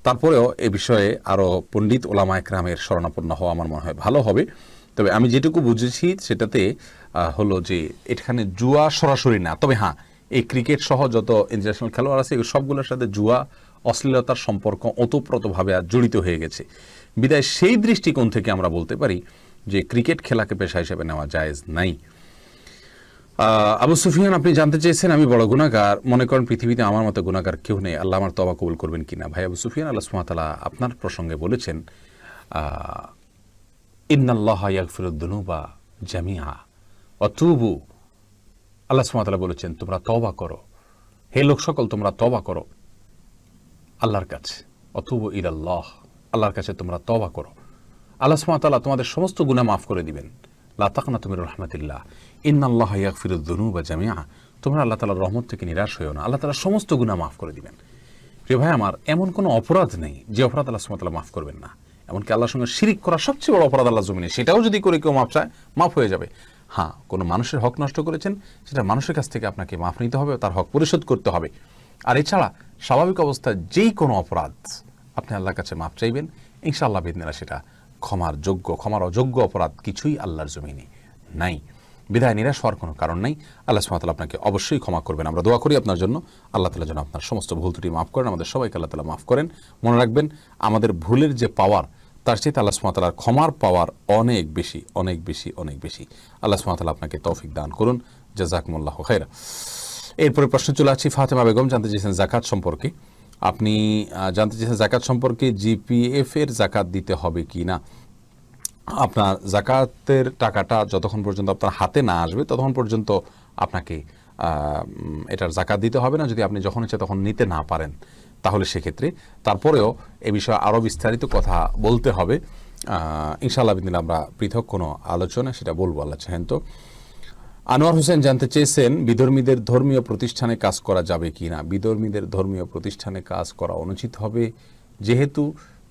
তারপরেও এ বিষয়ে আরও পণ্ডিত ওলামা একরামের শরণাপন্ন হওয়া আমার মনে হয় ভালো হবে। তবে আমি যেটুকু বুঝেছি সেটাতে হলো যে এখানে জুয়া সরাসরি না, তবে হ্যাঁ, এই ক্রিকেট সহ যত ইন্টারন্যাশনাল খেলোয়াড় আছে সবগুলোর সাথে জুয়া, অশ্লীলতার সম্পর্ক ওতপ্রোতভাবে জড়িত হয়ে গেছে। বিদায় সেই দৃষ্টিকোণ থেকে আমরা বলতে পারি যে ক্রিকেট খেলাকে পেশা হিসেবে নেওয়া জায়েজ নাই। আবু সুফিয়ান, আপনি জানতে চেয়েছেন আমি বড় গুনাহগার, মনে করেন পৃথিবীতে আমার মতো গুনাহগার কেউ নেই, আল্লাহ আমার তওবা কবুল করবেন কিনা। ভাই আবু সুফিয়ান, আল্লাহ সুবহানাহু ওয়া তাআলা আপনার প্রসঙ্গে বলেছেন, ইন্নাল্লাহা ইয়াগফিরুদ যুনুবা জামিআ ওয়া তুবু। আল্লাহ সুবহানাহু ওয়া তাআলা বলেছেন তোমরা তওবা করো, হে লোক সকল তোমরা তওবা করো আল্লাহর কাছে, অতুবু ইলাল্লাহ, আল্লাহর কাছে তোমরা তওবা করো, আল্লাহ সুবহানাহু ওয়া তাআলা তোমাদের সমস্ত গুনাহ মাফ করে দিবেন। লা তাকনাতু মির রাহমাতিল্লাহ, ইন্নাল্লাহা ইয়াগফিরুদ যুনুবা জামিআ। তোমরা আল্লাহ তাআলার রহমত থেকে নিরাশ হইও না, আল্লাহ তাআলা সমস্ত গুনাহ মাফ করে দিবেন। প্রিয় ভাই আমার, এমন কোনো অপরাধ নেই যে অপরাধ আল্লাহ সুবহানাহু ওয়া তাআলা মাফ করবেন না। এমনকি আল্লাহর সঙ্গে শিরিক করা সবচেয়ে বড় অপরাধ আল্লাহর জমিনে, সেটাও যদি করে কেউ মাফ চায়, মাফ হয়ে যাবে। হ্যাঁ, কোনো মানুষের হক নষ্ট করেছেন, সেটা মানুষের কাছ থেকে আপনাকে মাফ নিতে হবে, তার হক পরিশোধ করতে হবে। আর এছাড়া স্বাভাবিক অবস্থায় যেই কোনো অপরাধ আপনি আল্লাহর কাছে মাফ চাইবেন, ইনশাআল্লাহ বিদিনিল্লাহ সেটা ক্ষমার যোগ্য। ক্ষমার অযোগ্য অপরাধ কিছুই আল্লাহর জমিনে নাই। বিদায় নিরাশ হওয়ার কোনো কারণ নাই, আল্লাহ সুবহানাহু ওয়া তাআলা আপনাকে অবশ্যই ক্ষমা করবেন। আমরা দোয়া করি আপনার জন্য, আল্লাহ তাআলা যেন আপনার সমস্ত ভুল ত্রুটি মাফ করেন, আমাদের সবাইকে আল্লাহ তাআলা মাফ করেন। মনে রাখবেন, আমাদের ভুলের যে পাওয়ার, তার চেয়ে আল্লাহ সুবহানাহু ওয়া তাআলার ক্ষমার পাওয়ার অনেক বেশি, অনেক বেশি, অনেক বেশি। আল্লাহ সুবহানাহু ওয়া তাআলা আপনাকে তৌফিক দান করুন। জাযাকুমুল্লাহু খায়রা। এরপরে প্রশ্ন চলে আসছি ফাতেমা বেগম, জানতে চেয়েছেন যাকাত সম্পর্কে। আপনি জানতে চেয়েছেন যাকাত সম্পর্কে, জিপিএফ এর যাকাত দিতে হবে কি না। আপনার যাকাতের টাকাটা যতক্ষণ পর্যন্ত আপনার হাতে না আসবে ততক্ষণ পর্যন্ত আপনাকে এটার যাকাত দিতে হবে না। যদি আপনি যখন ইচ্ছে তখন নিতে না পারেন তাহলে সেক্ষেত্রে তারপরেও এ বিষয়ে আরও বিস্তারিত কথা বলতে হবে ইনশাআল্লাহ বিদিনিল্লাহ। আমরা পৃথক কোনো আলোচনা সেটা বলবো আল্লাহ চাহেন তো। আনোয়ার হোসেন জানতে চেয়েছেন বিধর্মীদের ধর্মীয় প্রতিষ্ঠানে কাজ করা যাবে কি না। বিধর্মীদের ধর্মীয় প্রতিষ্ঠানে কাজ করা অনুচিত হবে, যেহেতু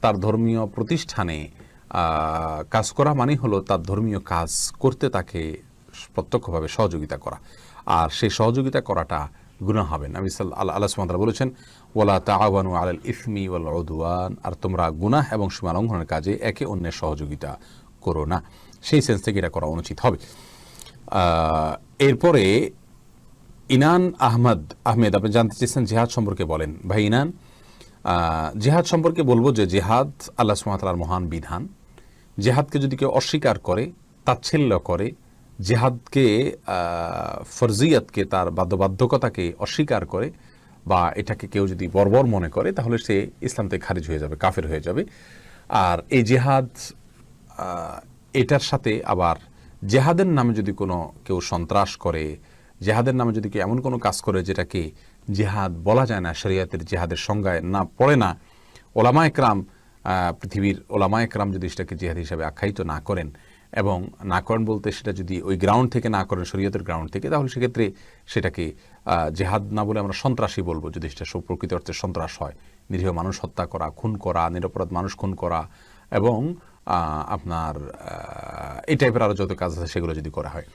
তার ধর্মীয় প্রতিষ্ঠানে কাজ করা মানে হলো তার ধর্মীয় কাজ করতে তাকে প্রত্যক্ষভাবে সহযোগিতা করা, আর সেই সহযোগিতা করাটা গুনাহ হবে না। আল্লাহ সুবহানাহু ওয়া তাআলা বলেছেন ওয়ালা তাআওয়ানু আলাল ইসমি ওয়াল উদওয়ান, আর তোমরা গুনাহ এবং সীমা লঙ্ঘনের কাজে একে অন্যের সহযোগিতা করো না। সেই সেন্স থেকে এটা করা অনুচিত হবে। এরপরে ইনান আহমেদ আপনি জানতে চেয়েছেন জিহাদ সম্পর্কে বলেন। ভাই ইনান, জিহাদ সম্পর্কে বলবো যে জিহাদ আল্লাহ সুবহানাহু ওয়া তাআলার মহান বিধান। জিহাদকে যদি কেউ অস্বীকার করে, তাচ্ছিল্য করে, জিহাদকে ফরজিয়াতকে তার বাধ্যবাধকতাকে অস্বীকার করে, বা এটাকে কেউ যদি বর্বর মনে করে, তাহলে সে ইসলাম থেকে খারিজ হয়ে যাবে, কাফের হয়ে যাবে। আর এই জিহাদ এটার সাথে আবার জেহাদের নামে যদি কোনো কেউ সন্ত্রাস করে, জেহাদের নামে যদি কেউ এমন কোনো কাজ করে যেটাকে জেহাদ বলা যায় না, শরিয়াতের জেহাদের সংজ্ঞায় না পড়ে না, ওলামা একরাম পৃথিবীর ওলামা একরাম যদি সেটাকে জেহাদ হিসাবে আখ্যায়িত না করেন, এবং না করেন বলতে সেটা যদি ওই গ্রাউন্ড থেকে না করেন, শরিয়তের গ্রাউন্ড থেকে, তাহলে সেক্ষেত্রে সেটাকে জেহাদ না বলে আমরা সন্ত্রাসী বলবো, যদি সেটা প্রকৃত অর্থে সন্ত্রাস হয়। নিরীহ মানুষ হত্যা করা, খুন করা, নিরপরাধ মানুষ খুন করা, এবং আপনার এই টাইপের আরও যত কাজ আছে সেগুলো যদি করা হয়।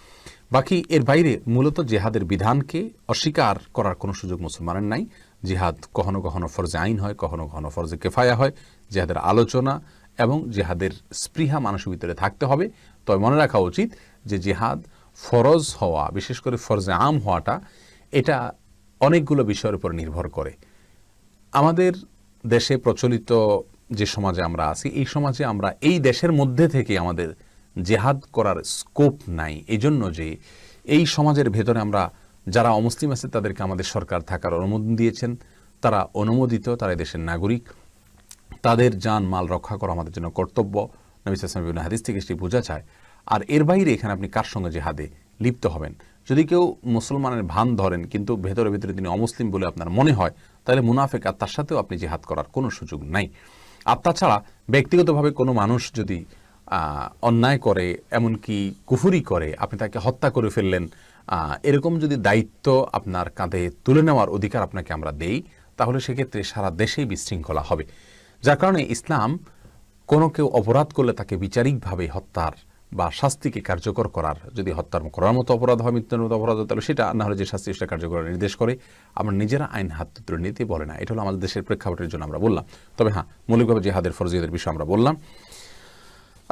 বাকি এর বাইরে মূলত জেহাদের বিধানকে অস্বীকার করার কোনো সুযোগ মুসলমানের নাই। জিহাদ কখনো কখনো ফরজে আইন হয়, কখনো কখনো ফরজে কেফায়া হয়। জেহাদের আলোচনা এবং জেহাদের স্পৃহা মানুষের ভিতরে থাকতে হবে। তবে মনে রাখা উচিত যে জেহাদ ফরজ হওয়া, বিশেষ করে ফরজে আম হওয়াটা, এটা অনেকগুলো বিষয়ের উপর নির্ভর করে। আমাদের দেশে প্রচলিত যে সমাজে আমরা আছি, এই সমাজে আমরা এই দেশের মধ্যে থেকে আমাদের জেহাদ করার স্কোপ নাই। এই জন্য যে এই সমাজের ভেতরে আমরা যারা অমুসলিম আছে তাদেরকে আমাদের সরকার থাকার অনুমোদন দিয়েছেন, তারা অনুমোদিত, তারা দেশের নাগরিক, তাদের জান মাল রক্ষা করা আমাদের জন্য কর্তব্য। নবী সাল্লাল্লাহু আলাইহি ওয়াসাল্লাম বিভিন্ন হাদিস থেকে সেটি বোঝা যায়। আর এর বাইরে এখানে আপনি কার সঙ্গে জেহাদে লিপ্ত হবেন? যদি কেউ মুসলমানের ভান ধরেন কিন্তু ভেতরে ভেতরে তিনি অমুসলিম বলে আপনার মনে হয়, তাহলে মুনাফেক, আর তার সাথেও আপনি জেহাদ করার কোনো সুযোগ নাই। আর তাছাড়া ব্যক্তিগতভাবে কোনো মানুষ যদি অন্যায় করে, এমনকি কুফরি করে, আপনি তাকে হত্যা করে ফেললেন, এরকম যদি দায়িত্ব আপনার কাঁধে তুলে নেওয়ার অধিকার আপনাকে আমরা দেই, তাহলে সেক্ষেত্রে সারা দেশেই বিশৃঙ্খলা হবে। যার কারণে ইসলাম কোনো কেউ অপরাধ করলে তাকে বিচারিকভাবে হত্যার বা শাস্তিকে কার্যকর করার, যদি হত্যার করার মতো অপরাধ হয়, মৃত্যুর মতো অপরাধ হয়, তাহলে সেটা না হলে যে শাস্তি সেটা কার্যকর নির্দেশ করে। আমরা নিজেরা আইন হাত তুলে নিতে বলে না। এটা হলো আমাদের দেশের প্রেক্ষাপটের জন্য আমরা বললাম। তবে হ্যাঁ, মৌলিকভাবে জিহাদের ফরজিয়তের বিষয়ে আমরা বললাম।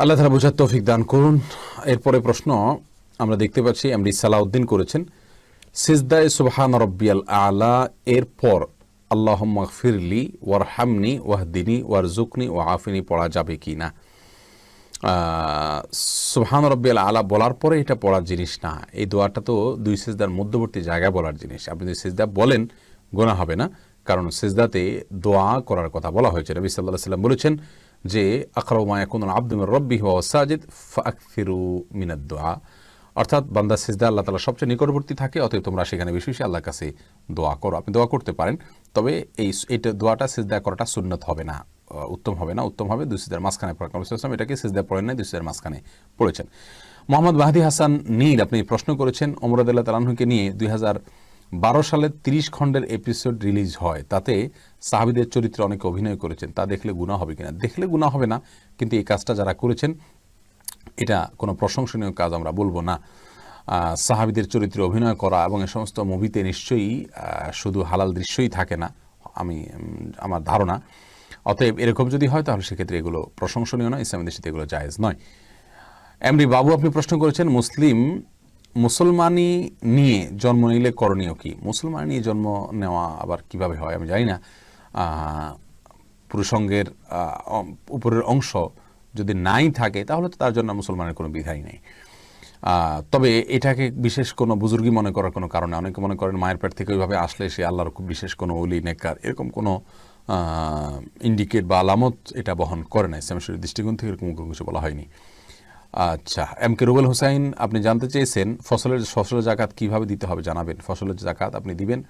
আল্লাহ তাআলা বোঝার তৌফিক দান করুন। এরপরে প্রশ্ন আমরা দেখতে পাচ্ছি এমডি সালাউদ্দিন করেছেন, সিজদায়ে সুবহান রাব্বিয়াল আলা এরপর আল্লাহুম্মা গফিরলি ওয়ারহামনি ওয়াহদিনি ওয়ারজুকনি ওয়াআফিনি পড়া যাবে কি না? সুবহান রাব্বিয়াল আলা বলার পরে এটা পড়ার জিনিস না। এই দোয়াটা তো দুই সিজদার মধ্যবর্তী জায়গায় বলার জিনিস। আপনি যদি সিজদা বলেন গুনাহ হবে না, কারণ সিজদাতে দোয়া করার কথা বলা হয়েছে। নবী সাল্লাল্লাহু আলাইহি ওয়াসাল্লাম বলেছেন যে আকরাবু মা ইয়াকুনুল আবদু মির রাব্বিহি ওয়া হুয়া সাজিদ ফাআকসিরু মিনাদ দুআ, অর্থাৎ বান্দা সিজদা আল্লাহ তাআলা সবচেয়ে নিকটবর্তী থাকে, অতএব তোমরা সেখানে বেশি বেশি আল্লাহর কাছে দোয়া করো। আপনি দোয়া করতে পারেন, তবে এইটা দোয়াটা সিজদা করাটা সুন্নত হবে না, উত্তম হবে না। উত্তম হবে দুই সিজদার মাঝখানে পড়া। নবী সাল্লাল্লাহু আলাইহি ওয়াসাল্লাম এটাকে সিজদা পড়েন নাই, দুই সিজদার মাঝখানে পড়েছেন। মোহাম্মদ মাহদি হাসান নীল আপনি প্রশ্ন করেছেন, ওমর রাদিয়াল্লাহু তাআলা আনহুকে নিয়ে 2012 সালে 30 খণ্ডের এপিসোড রিলিজ হয়, তাতে সাহাবীদের চরিত্রে অনেকে অভিনয় করেছেন, তা দেখলে গুনাহ হবে কিনা? দেখলে গুনাহ হবে না, কিন্তু এই কাজটা যারা করেছেন এটা কোনো প্রশংসনীয় কাজ আমরা বলবো না। সাহাবীদের চরিত্রে অভিনয় করা এবং এই সমস্ত মুভিতে নিশ্চয়ই শুধু হালাল দৃশ্যই থাকে না, আমার ধারণা। অতএব এরকম যদি হয় তাহলে সেক্ষেত্রে এগুলো প্রশংসনীয় নয়, ইসলামী দেশে এগুলো জায়েজ নয়। এমডি বাবু আপনি প্রশ্ন করেছেন, মুসলমানি নিয়ে জন্ম নিলে করণীয় কি? মুসলমানি নিয়ে জন্ম নেওয়া আবার কিভাবে হয় আমি জানি না। পুরুষঙ্গের উপরের অংশ যদি নাই থাকে তাহলে তো তার জন্য মুসলমানের কোনো বিধাই নেই। তবে এটাকে বিশেষ কোনো বুজুর্গি মনে করার কোনো কারণে, অনেকে মনে করেন মায়ের পেট থেকে ওইভাবে আসলে সে আল্লাহর খুব বিশেষ কোনো ওলি নেককার, এরকম কোনো ইন্ডিকেট বা আলামত এটা বহন করে না। ইসলামের দৃষ্টিকোণ থেকে এরকম কোনো কিছু বলা হয়নি। আচ্ছা, এম কে রুবেল হোসাইন আপনি জানতে চেয়েছেন ফসলের জাকাত কিভাবে দিতে হবে জানাবেন। ফসলের জাকাত আপনি দিবেন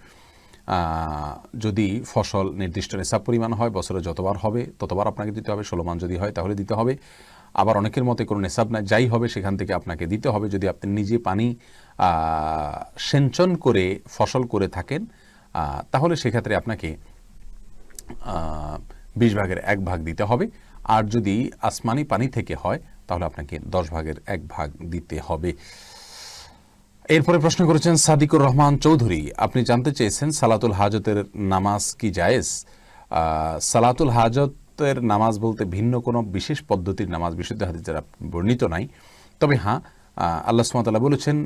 যদি ফসল নির্দিষ্ট নিসাব পরিমাণ হয়, বছরে যতবার হবে ততবার আপনাকে দিতে হবে। 16 মান যদি হয় তাহলে দিতে হবে। আবার অনেকের মতে কোনো নেশাব না, যাই হবে সেখান থেকে আপনাকে দিতে হবে। যদি আপনি নিজে পানি সেঞ্চন করে ফসল করে থাকেন তাহলে সেক্ষেত্রে আপনাকে 20 ভাগের 1 ভাগ দিতে হবে। আর যদি আসমানি পানি থেকে হয় তাহলে আপনাকে 10 ভাগের 1 ভাগ দিতে হবে। এরপরে প্রশ্ন করেছেন সাদিকুর রহমান চৌধুরী, আপনি জানতে চেয়েছেন সালাতুল হাজতের নামাজ কি জায়েজ? সালাতুল হাজতের নামাজ বলতে ভিন্ন কোনো বিশেষ পদ্ধতির নামাজ বিশুদ্ধ হাদিস দ্বারা বর্ণিত নাই। তবে হ্যাঁ, আল্লাহ সুবহানাহু ওয়া তাআলা বলেছেন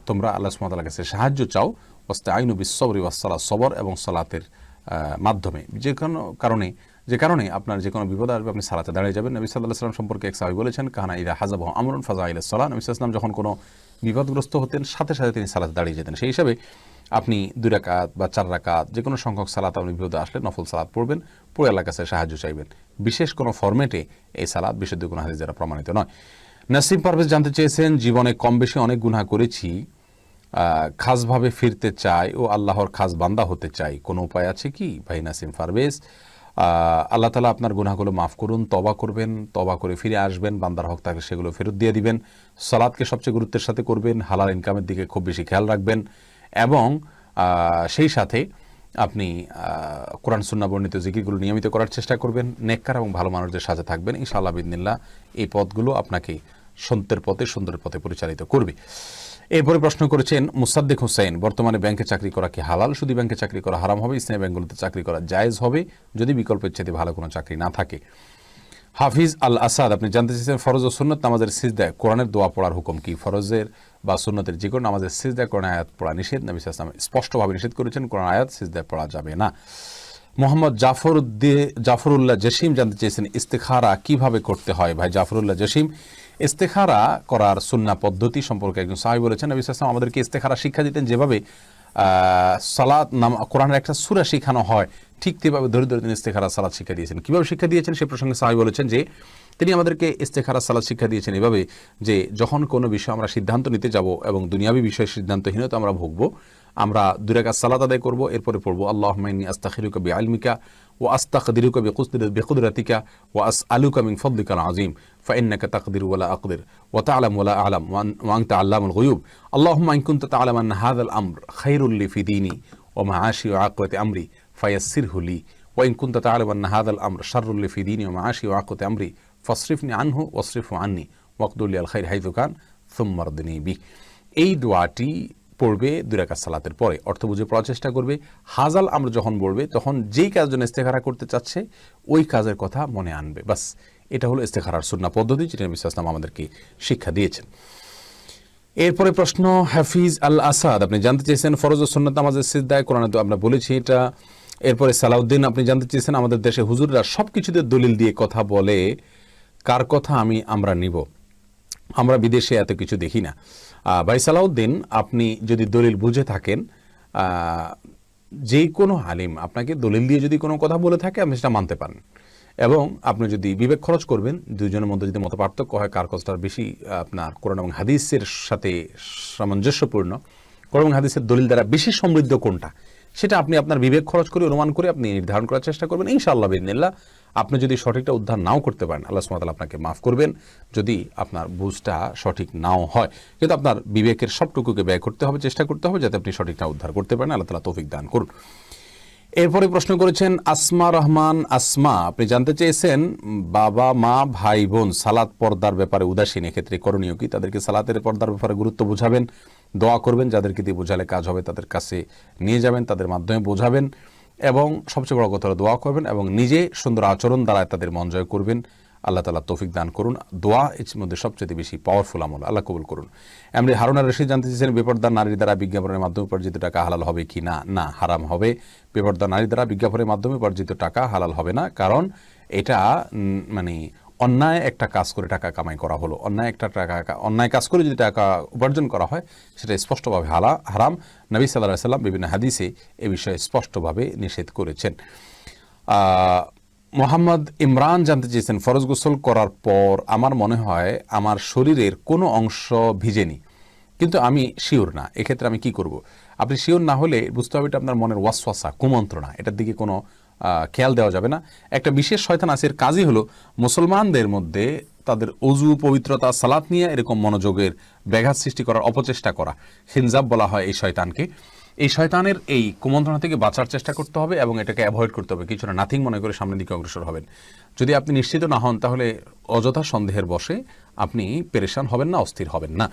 তোমরা আল্লাহ সুবহানাহু ওয়া তাআলার কাছে সাহায্য চাও, ওয়াস্তাঈনু বিস-সাবরি ওয়াস-সালাহ, সবর এবং সালাতের মাধ্যমে। যে কারণে আপনার যে কোনো বিপদ আসবে আপনি সালাতে দাঁড়িয়ে যাবেন। নবী সাল্লাল্লাহু আলাইহি ওয়াসাল্লাম সম্পর্কে এক সাহাবী বলেছেন, কানা ইযা হাযাবাহু আমরুন ফাযা ইলাস সালাহ। নবী সাল্লাল্লাহু আলাইহি ওয়াসাল্লাম যখন কোনো বিপদগ্রস্ত হতেন সাথে সাথে তিনি সালাতে দাঁড়িয়ে যেতেন। সেই হিসাবে আপনি 2 রাকাত বা 4 রাকাত যে কোনো সংখ্যক সালাত আপনি বিপদে আসলে নফল সালাত পড়বেন, পড়ে আল্লাহর কাছে সাহায্য চাইবেন। বিশেষ কোনো ফরম্যাটে এই সালাত বিশুদ্ধ কোনো হাদিস দ্বারা প্রমাণিত নয়। নাসিম পারভেজ জানতে চেয়েছেন, জীবনে কম বেশি অনেক গুনাহ করেছি, খাসভাবে ফিরতে চাই ও আল্লাহর খাস বান্দা হতে চাই, কোনো উপায় আছে কি? ভাই নাসিম পারভেজ, আল্লাহ তাআলা আপনার গুনাহগুলো মাফ করুন, তওবা করবেন, তওবা করে ফিরে আসবেন, বান্দার হক থাকলে সেগুলো ফেরত দিয়ে দিবেন, সালাতকে সবচেয়ে গুরুত্বের সাথে করবেন, হালাল ইনকামের দিকে খুব বেশি খেয়াল রাখবেন এবং সেই সাথে আপনি কোরআন সুন্নাহ বর্ণিত জিকিরগুলো নিয়মিত করার চেষ্টা করবেন, নেককার এবং ভালো মানুষদের সাথে থাকবেন। ইনশাআল্লাহ বিইذনিল্লাহ এই পথগুলো আপনাকে সত্যের পথে, সুন্দরের পথে পরিচালিত করবে। এরপরে প্রশ্ন করেছেন মুসাদ্দিক হোসেন, বর্তমানে ব্যাংকে চাকরি করা কি হালাল? শুধু ব্যাংকে চাকরি করা হারাম হবে? ইসলামী ব্যাংকগুলোতে চাকরি করা জায়েজ হবে যদি বিকল্পের চেয়ে ভালো কোনো চাকরি না থাকে? হাফিজ আল আসাদ, আপনি জানতে চেয়েছেন ফরজ ও সুন্নত নামাজের সিজদায় কোরআনের দোয়া পড়ার হুকুম কি? ফরজের বা সুন্নতের যে কোনো নামাজের সিজদায় কোরআন আয়াত পড়া নিষেধ। নবী সাল্লাল্লাহু আলাইহি ওয়াসাল্লাম স্পষ্টভাবে নিষেধ করেছেন, কোরআন আয়াত সিজদায় পড়া যাবে না। মোহাম্মদ জাফরুল্লাহ জসিম জানতে চেয়েছেন ইস্তেখারা কিভাবে করতে হয়? ভাই জাফরুল্লাহ জসিম, ইস্তেখারা করার সুন্নাহ পদ্ধতি সম্পর্কে একজন সাহাবী বলেছেন, নবী সাল্লাল্লাহু আলাইহি ওয়াসাল্লাম আমাদেরকে ইস্তেখারা শিক্ষা দিতেন, যেভাবে সালাত কোরআনের একটা সূরা শেখানো হয় ঠিক তেভাবে ধরে ধরে তিনি ইস্তেখারা সালাত শিক্ষা দিয়েছেন। কিভাবে শিক্ষা দিয়েছেন সে প্রসঙ্গে সাহাবী বলেছেন যে তিনি আমাদেরকে ইস্তেখারা সালাত শিক্ষা দিয়েছেন এভাবে যে যখন কোনো বিষয় আমরা সিদ্ধান্ত নিতে যাব এবং দুনিয়াবী বিষয়ে সিদ্ধান্তহীনতা আমরা ভুগবো, আমরা 2 রাকাত সালাত আদায় করব, এরপরে পড়বো আল্লাহুম্মা ইন্নী আস্তাখিরুকা বিইলমিকা ওয়া আস্তাকদিরুকা বিকুদরাতিকা ওয়া আসআলুকা মিন ফাদলিকাল আযীম ফাইন্নাকা তাকদিরু ওয়া লা আকদির ওয়া তা'লামু ওয়া লা আ'লাম ওয়া আনতা আল্লামুল গুয়ুব আল্লাহুম্মা ইন কুনতা তা'লামু আন্না হাযাল আমর খায়রুল লি ফি দীনি ওয়া মা'আশি ওয়া আকিবাতি আমরি ফায়াসসিরহু লি ওয়া ইন কুনতা তা'লামু আন্না হাযাল আমর শাররুল লি ফি দীনি ওয়া মা'আশি ওয়া আকিবাতি আমরি ফাসরিফনি আনহু ওয়াসরিফহু আন্নি ওয়াকদুর লি আল খায়র হাইযু কান সুম্মা রদনি বি। এই দোয়াটি পড়বে 2 রাকাত সালাতের পরে, অর্থ বুঝে পড়ার চেষ্টা করবে। হাজাল আমরা যখন বলবে তখন যেই কাজের জন্য ইস্তেখারা করতে চাচ্ছে ওই কাজের কথা মনে আনবে, বাস। এটা হলো ইস্তেখারার সুন্নাহ পদ্ধতি যেটা নবী সাল্লাল্লাহু আলাইহি ওয়াসাল্লাম আমাদেরকে শিক্ষা দিয়েছেন। এরপরে প্রশ্ন হাফিজ আল আসাদ, আপনি জানতে চেয়েছেন ফরজ ও সুন্নাত নামাজের সিজদায় কোরআনে তো আমরা বলেছি এটা। এরপরে সালাউদ্দিন, আপনি জানতে চেয়েছেন আমাদের দেশে হুজুররা সবকিছুতে দলিল দিয়ে কথা বলে, কার কথা আমরা নিব? আমরা বিদেশে এত কিছু দেখি না। ভাই সালাউদ্দিন, আপনি যদি দলিল বুঝে থাকেন, যে কোনো আলিম আপনাকে দলিল দিয়ে যদি কোনো কথা বলে থাকে আপনি সেটা মানতে পারেন, এবং আপনি যদি বিবেক খরচ করবেন, দুইজনের মধ্যে যদি মতপার্থক্য হয় কার কথাটা বেশি আপনার কোরআন এবং হাদিসের সাথে সামঞ্জস্যপূর্ণ, কোরআন এবং হাদিসের দলিল দ্বারা বেশি সমৃদ্ধ কোনটা, সেটা আপনি আপনার বিবেক খরচ করে অনুমান করে আপনি নির্ধারণ করার চেষ্টা করবেন। ইনশাআল্লাহ বিইذনিল্লাহ আপনি যদি সঠিকটা উদ্ধার নাও করতে পারেন আল্লাহ সুবহানাহু ওয়া তাআলা আপনাকে মাফ করবেন যদি আপনার বুঝটা সঠিক নাও হয়, কিন্তু আপনার বিবেকের সবটুকুকে ব্যয় করতে হবে, চেষ্টা করতে হবে যাতে আপনি সঠিকটা উদ্ধার করতে পারেন। আল্লাহ তাআলা তৌফিক দান করুন। এরপরে প্রশ্ন করেছেন আসমা রহমান আসমা, আপনি জানতে চেয়েছেন বাবা মা ভাই বোন সালাত পর্দার ব্যাপারে উদাসীন, এক্ষেত্রে করণীয় কি? তাদেরকে সালাতের পর্দার ব্যাপারে গুরুত্ব বোঝাবেন, দোয়া করবেন, যাদেরকে দিয়ে বোঝালে কাজ হবে তাদের কাছে নিয়ে যাবেন, তাদের মাধ্যমে বোঝাবেন, এবং সবচেয়ে বড় কথা দোয়া করবেন এবং নিজে সুন্দর আচরণ দ্বারা তাদের মন জয় করবেন। আল্লাহ তাআলা তৌফিক দান করুন। দোয়া এর মধ্যে সবচেয়ে বেশি পাওয়ারফুল আমল, আল্লাহ কবুল করুন। এমনি হারুন আর রশিদ জানতে চেয়েছেন বেপরদা নারীর দ্বারা বিজ্ঞাপনের মাধ্যমে উপার্জিত টাকা হালাল হবে কি না? না, হারাম হবে। বেপরদা নারীর দ্বারা বিজ্ঞাপনের মাধ্যমে উপার্জিত টাকা হালাল হবে না, কারণ এটা মানে অন্যায় একটা কাজ করে টাকা কামাই করা হলো। অন্যায় কাজ করে যদি টাকা উপার্জন করা হয় সেটা স্পষ্টভাবে হারাম। নবী সাল্লাল্লাহু আলাইহি ওয়াসাল্লাম বিভিন্ন হাদিসে এ বিষয়ে স্পষ্টভাবে নিষেধ করেছেন। মোহাম্মদ ইমরান জানতে চেয়েছেন ফরজ গোসল করার পর আমার মনে হয় আমার শরীরের কোনো অংশ ভিজেনি, কিন্তু আমি শিওর না, এক্ষেত্রে আমি কি করব? আপনি শিওর না হলে বুঝতে হবে এটা আপনার মনের ওয়াসওয়াসা, কুমন্ত্রণা, এটার দিকে কোনো খেয়াল দেওয়া যাবে না। একটা বিশেষ শয়তান আছে, এর কাজই হলো মুসলমানদের মধ্যে তাদের অজু পবিত্রতা সালাত নিয়ে এরকম মনোযোগের ব্যাঘাত সৃষ্টি করার অপচেষ্টা করা, খিনজাব বলা হয় এই শয়তানকে। এই শয়তানের এই কুমন্ত্রণা থেকে বাঁচার চেষ্টা করতে হবে এবং এটাকে অ্যাভয়েড করতে হবে, কিছুটা নাথিং মনে করে সামনের দিকে অগ্রসর হবেন। যদি আপনি নিশ্চিত না হন তাহলে অযথা সন্দেহের বশে আপনি পেরেশান হবেন না, অস্থির হবেন না।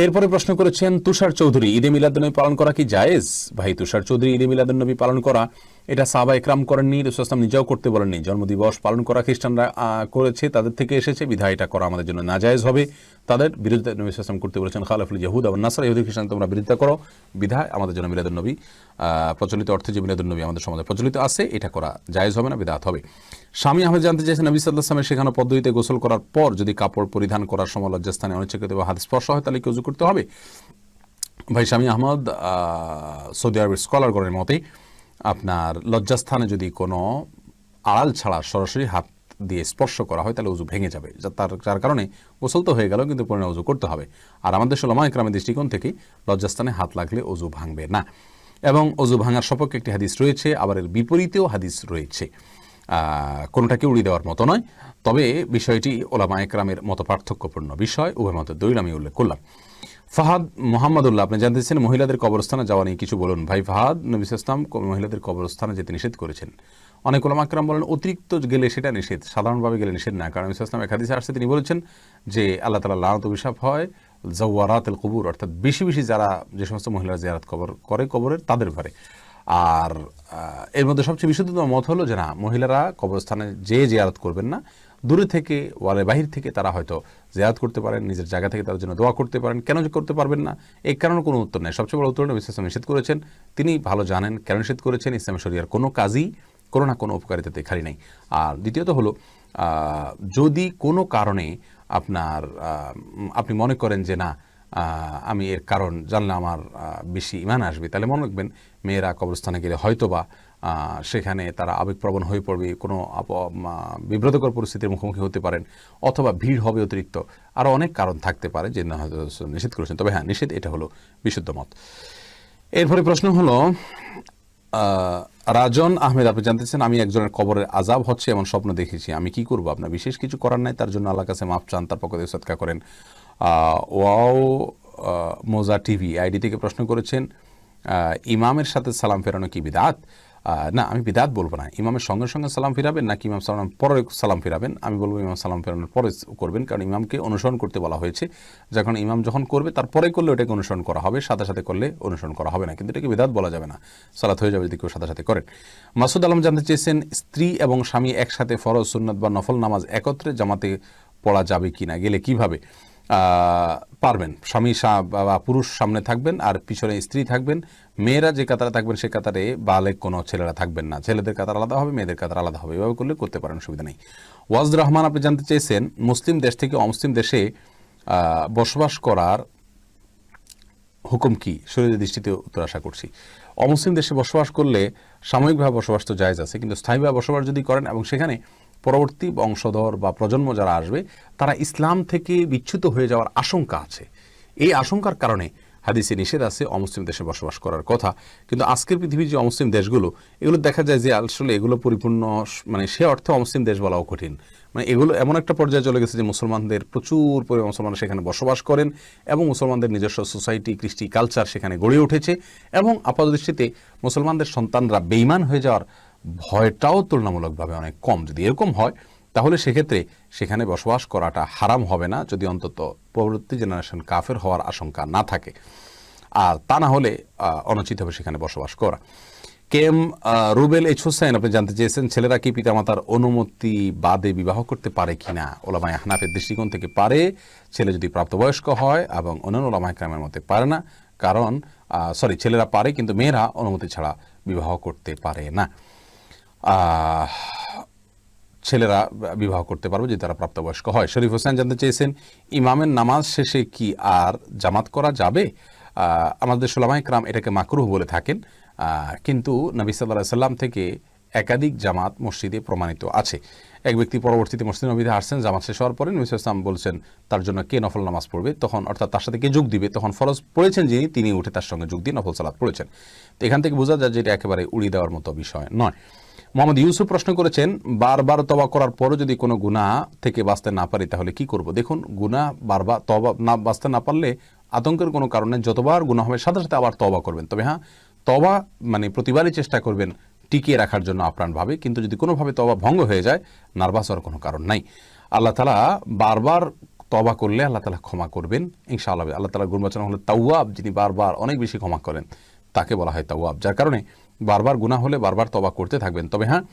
এরপরে প্রশ্ন করেছেন তুষার চৌধুরী, ঈদে মিলাদুন্নবী পালন করা কি জায়েজ? ভাই তুষার চৌধুরী, ঈদে মিলাদুন্নবী পালন করা এটা সাহাবা একরাম করেননি, রাসূল সাল্লাল্লাহু আলাইহি ওয়াসাল্লাম নিজেও করতে বলেননি। জন্মদিবস পালন করা খ্রিস্টানরা করেছে, তাদের থেকে এসেছে, বিধায় এটা করা আমাদের জন্য নাজায়েজ হবে। তাদের বিরুদ্ধে নবী সাল্লাল্লাহু আলাইহি ওয়াসাল্লাম করতে বলেছেন খালাফুল ইয়াহুদ ওয়ান নাসারা, ইহুদি খ্রিস্টান তোমরা বিরোধিতা করো, বিধায় আমাদের জন্য মিলাদুন্নবী প্রচলিত অর্থে যে মিলাদুন্নবী আমাদের সমাজে প্রচলিত আছে এটা করা জায়েজ হবে না, বিদআত হবে। স্বামী আহমেদ জানতে চাইছেন নবী সাল্লাল্লাহু আলাইহি ওয়াসাল্লামের শেখানো পদ্ধতিতে গোসল করার পর যদি কাপড় পরিধান করার সময় লজ্জাস্থানে অনিচ্ছাকৃত বা হাত স্পর্শ হয় তাহলে কি ওযু করতে হবে? ভাই স্বামী আহমদ, সৌদি আরবের স্কলারগণের মতে আপনার লজ্জাস্থানে যদি কোনো আড়াল ছাড়া সরাসরি হাত দিয়ে স্পর্শ করা হয় তাহলে ওযু ভেঙে যাবে, যার কারণে গোসল তো হয়ে গেল কিন্তু পরে ওযু করতে হবে। আর আমাদের উলামা ইকরামের দৃষ্টিকোণ থেকে লজ্জাস্থানে হাত লাগলে ওযু ভাঙবে না, এবং ওযু ভাঙার সপক্ষে একটি হাদিস রয়েছে, আবার এর বিপরীতেও হাদিস রয়েছে, কোনোটাকে উড়িয়ে দেওয়ার মতো নয়। তবে বিষয়টি উলামা ইকরামের মতো পার্থক্যপূর্ণ বিষয়, উভয় মতের দলিল আমি উল্লেখ করলাম। ফাহাদ মোহাম্মদুল্লাহ, আপনি জানতে চাইছেন মহিলাদের কবরস্থানে যাওয়া নিয়ে কিছু বলুন। ভাই ফাহাদ, নবী সাল্লাল্লাহু আলাইহি ওয়াসাল্লাম মহিলাদের কবরস্থানে যেতে নিষেধ করেছেন। অনেক উলামা ইকরাম বলেন অতিরিক্ত গেলে সেটা নিষেধ, সাধারণভাবে গেলে নিষেধ না, কারণ নবী সাল্লাল্লাহু আলাইহি ওয়াসাল্লাম এক হাদিসে আসছে, তিনি বলেছেন যে আল্লাহ তাআলা লানত অভিশাপ হয় জাওয়ারাতুল কুবুর, অর্থাৎ বেশি বেশি যারা যে সমস্ত মহিলারা জিয়ারত করে কবরের তাদের ঘরে। আর এর মধ্যে সবচেয়ে বিশুদ্ধতম মত হলো যে না, মহিলারা কবরস্থানে যে জিয়ারত করবেন না, দূরে থেকে ওয়ালে বাহির থেকে তারা হয়তো জিয়ারত করতে পারেন, নিজের জায়গা থেকে তার জন্য দোয়া করতে পারেন। কেন যে করতে পারবেন না এই কারণে কোনো উত্তর নেই। সবচেয়ে বড় উত্তর নবী সাল্লাল্লাহু আলাইহি ওয়াসাল্লাম নিষেধ করেছেন, তিনি ভালো জানেন কেন নিষেধ করেছেন। ইসলামী শরিয়ার কোনো কাজই কোনো না কোনো উপকারিতাতে খালি নেই। আর দ্বিতীয়ত হলো যদি কোনো কারণে আপনি মনে করেন যে না আমি এর কারণ জানলে আমার বেশি ঈমান আসবে, তাহলে মনে রাখবেন মেয়েরা কবরস্থানে গেলে হয়তোবা সেখানে তারা আবেগপ্রবণ হয়ে পড়বে, কোনো বিব্রতকর পরিস্থিতির মুখোমুখি হতে পারেন, অথবা ভিড় হবে অতিরিক্ত, আরও অনেক কারণ থাকতে পারে যে না হয়তো নিষেধ করেছেন। তবে হ্যাঁ, নিষেধ এটা হলো বিশুদ্ধ মত। এরপরে প্রশ্ন হলো রাজন আহমেদ, আপনি জানতেছেন আমি একজনের কবরের আযাব হচ্ছে এমন স্বপ্ন দেখেছি, আমি কি করব? আপনার বিশেষ কিছু করার নাই, তার জন্য আল্লাহর কাছে মাফ চান, তার পক্ষ থেকে সদকা করেন। ওয়াও মোজা টিভি আইডি থেকে প্রশ্ন করেছেন ইমামের সাথে সালাম ফেরানো কি বিদআত? না, আমি বিদআত বলবো না। ইমামের সঙ্গে সঙ্গে সালাম ফিরাবেন নাকি ইমাম সালাম পরে সালাম ফিরাবেন? আমি বলবো ইমাম সালাম ফেরানোর পরে করবেন, কারণ ইমামকে অনুসরণ করতে বলা হয়েছে। যখন ইমাম যখন করবে তারপরে করলে ওটাকে অনুসরণ করা হবে, সাথে সাথে করলে অনুসরণ করা হবে না, কিন্তু এটাকে বিদআত বলা যাবে না, সালাত হয়ে যাবে যদি কেউ সাথে সাথে করেন। মাসুদ আলম জানতে চেয়েছেন স্ত্রী এবং স্বামী একসাথে ফরজ, সুন্নাত বা নফল নামাজ একত্রে জামাতে পড়া যাবে কিনা, গেলে কিভাবে? পারবেন। স্বামী বা পুরুষ সামনে থাকবেন আর পিছনে স্ত্রী থাকবেন, মেয়েরা যে কাতারে থাকবেন সে কাতারে বালেগ কোনো ছেলেরা থাকবেন না, ছেলেদের কাতার আলাদা হবে, মেয়েদের কাতার আলাদা হবে, এভাবে করলে করতে পারেন, সুবিধা নেই। ওয়াজদুর রহমান, আপনি জানতে চেয়েছেন মুসলিম দেশ থেকে অমুসলিম দেশে বসবাস করার হুকুম কি? শরীরের দৃষ্টিতে উত্তর আশা করছি। অমুসলিম দেশে বসবাস করলে সাময়িকভাবে বসবাস তো জায়েজ আছে, কিন্তু স্থায়ীভাবে বসবাস যদি করেন এবং সেখানে পরবর্তী বংশধর বা প্রজন্ম যারা আসবে তারা ইসলাম থেকে বিচ্যুত হয়ে যাওয়ার আশঙ্কা আছে, এই আশঙ্কার কারণে হাদিসে নিষেধ আছে অমুসলিম দেশে বসবাস করার কথা। কিন্তু আজকের পৃথিবীর যে অমুসলিম দেশগুলো, এগুলো দেখা যায় যে আসলে এগুলো পরিপূর্ণ মানে সে অর্থে অমুসলিম দেশ বলাও কঠিন। মানে এগুলো এমন একটা পর্যায়ে চলে গেছে যে মুসলমানদের প্রচুর পরিমাণ মুসলমান সেখানে বসবাস করেন এবং মুসলমানদের নিজস্ব সোসাইটি, কৃষ্টি, কালচার সেখানে গড়ে উঠেছে, এবং আপাতদৃষ্টিতে মুসলমানদের সন্তানরা বেঈমান হয়ে যাওয়ার ভয়টাও তুলনামূলকভাবে অনেক কম। যদি এরকম হয় তাহলে সেক্ষেত্রে সেখানে বসবাস করাটা হারাম হবে না, যদি অন্তত পরবর্তী জেনারেশন কাফের হওয়ার আশঙ্কা না থাকে, আর তা না হলে অনুচিত হবে সেখানে বসবাস করা। কেম রুবেল এইচ হোসেন, আপনি জানতে চেয়েছেন ছেলেরা কি পিতামাতার অনুমতি বাদে বিবাহ করতে পারে কিনা? ওলামায়ে হানাফের দৃষ্টিকোণ থেকে পারে, ছেলে যদি প্রাপ্তবয়স্ক হয়, এবং অন্যান্য ওলামায়ে কেরামের মতে পারে না, কারণ ছেলেরা পারে কিন্তু মেয়েরা অনুমতি ছাড়া বিবাহ করতে পারে না। ছেলেরা বিবাহ করতে পারবে যদি তারা প্রাপ্তবয়স্ক হয়। শরীফ হোসেন জানতে চেয়েছেন ইমামের নামাজ শেষে কি আর জামাত করা যাবে? আমাদের উলামায়ে কেরাম এটাকে মাকরুহ বলে থাকেন, কিন্তু নবী সাল্লাল্লাহু আলাইহি সাল্লাম থেকে একাধিক জামাত মসজিদে প্রমাণিত আছে। এক ব্যক্তি পরবর্তীতে মসজিদ নবীতে আসছেন, জামাত শেষ হওয়ার পরে নবী সাল্লাল্লাহু আলাইহি সাল্লাম বলছেন তার জন্য কে নফল নামাজ পড়বে, তখন অর্থাৎ তার সাথে কে যোগ দিবে, তখন ফরজ পড়েছেন যিনি, তিনি উঠে তার সঙ্গে যোগ দিয়ে নফল সালাত পড়েছেন। তো এখান থেকে বোঝা যায় যে এটা একেবারে উড়িয়ে দেওয়ার মতো বিষয় নয়। মোহাম্মদ ইউসুফ প্রশ্ন করেছেন, বারবার তওবা করার পরও যদি কোনো গুনাহ থেকে বাঁচতে না পারি তাহলে কি করব? দেখুন, গুনাহ বারবার তওবা না বাঁচতে না পারলে আতঙ্কের কোনো কারণ নেই, যতবার গুনাহ হবে সাথে সাথে আবার তওবা করবেন। তবে হ্যাঁ, তওবা মানে প্রতিবারই চেষ্টা করবেন টিকিয়ে রাখার জন্য আপ্রাণভাবে, কিন্তু যদি কোনোভাবে তওবা ভঙ্গ হয়ে যায় নার্ভাস হওয়ার কোনো কারণ নাই। আল্লাহ তাআলা বারবার তওবা করলে আল্লাহ তাআলা ক্ষমা করবেন ইনশাআল্লাহ। আল্লাহ তাআলার গুণবাচন হলো তাওয়াব, যিনি বারবার অনেক বেশি ক্ষমা করেন তাকে বলা হয় তাওয়াব, যার কারণে বারবার গুনাহ হলে বারবার তওবা করতে থাকবেন। তবে হ্যাঁ,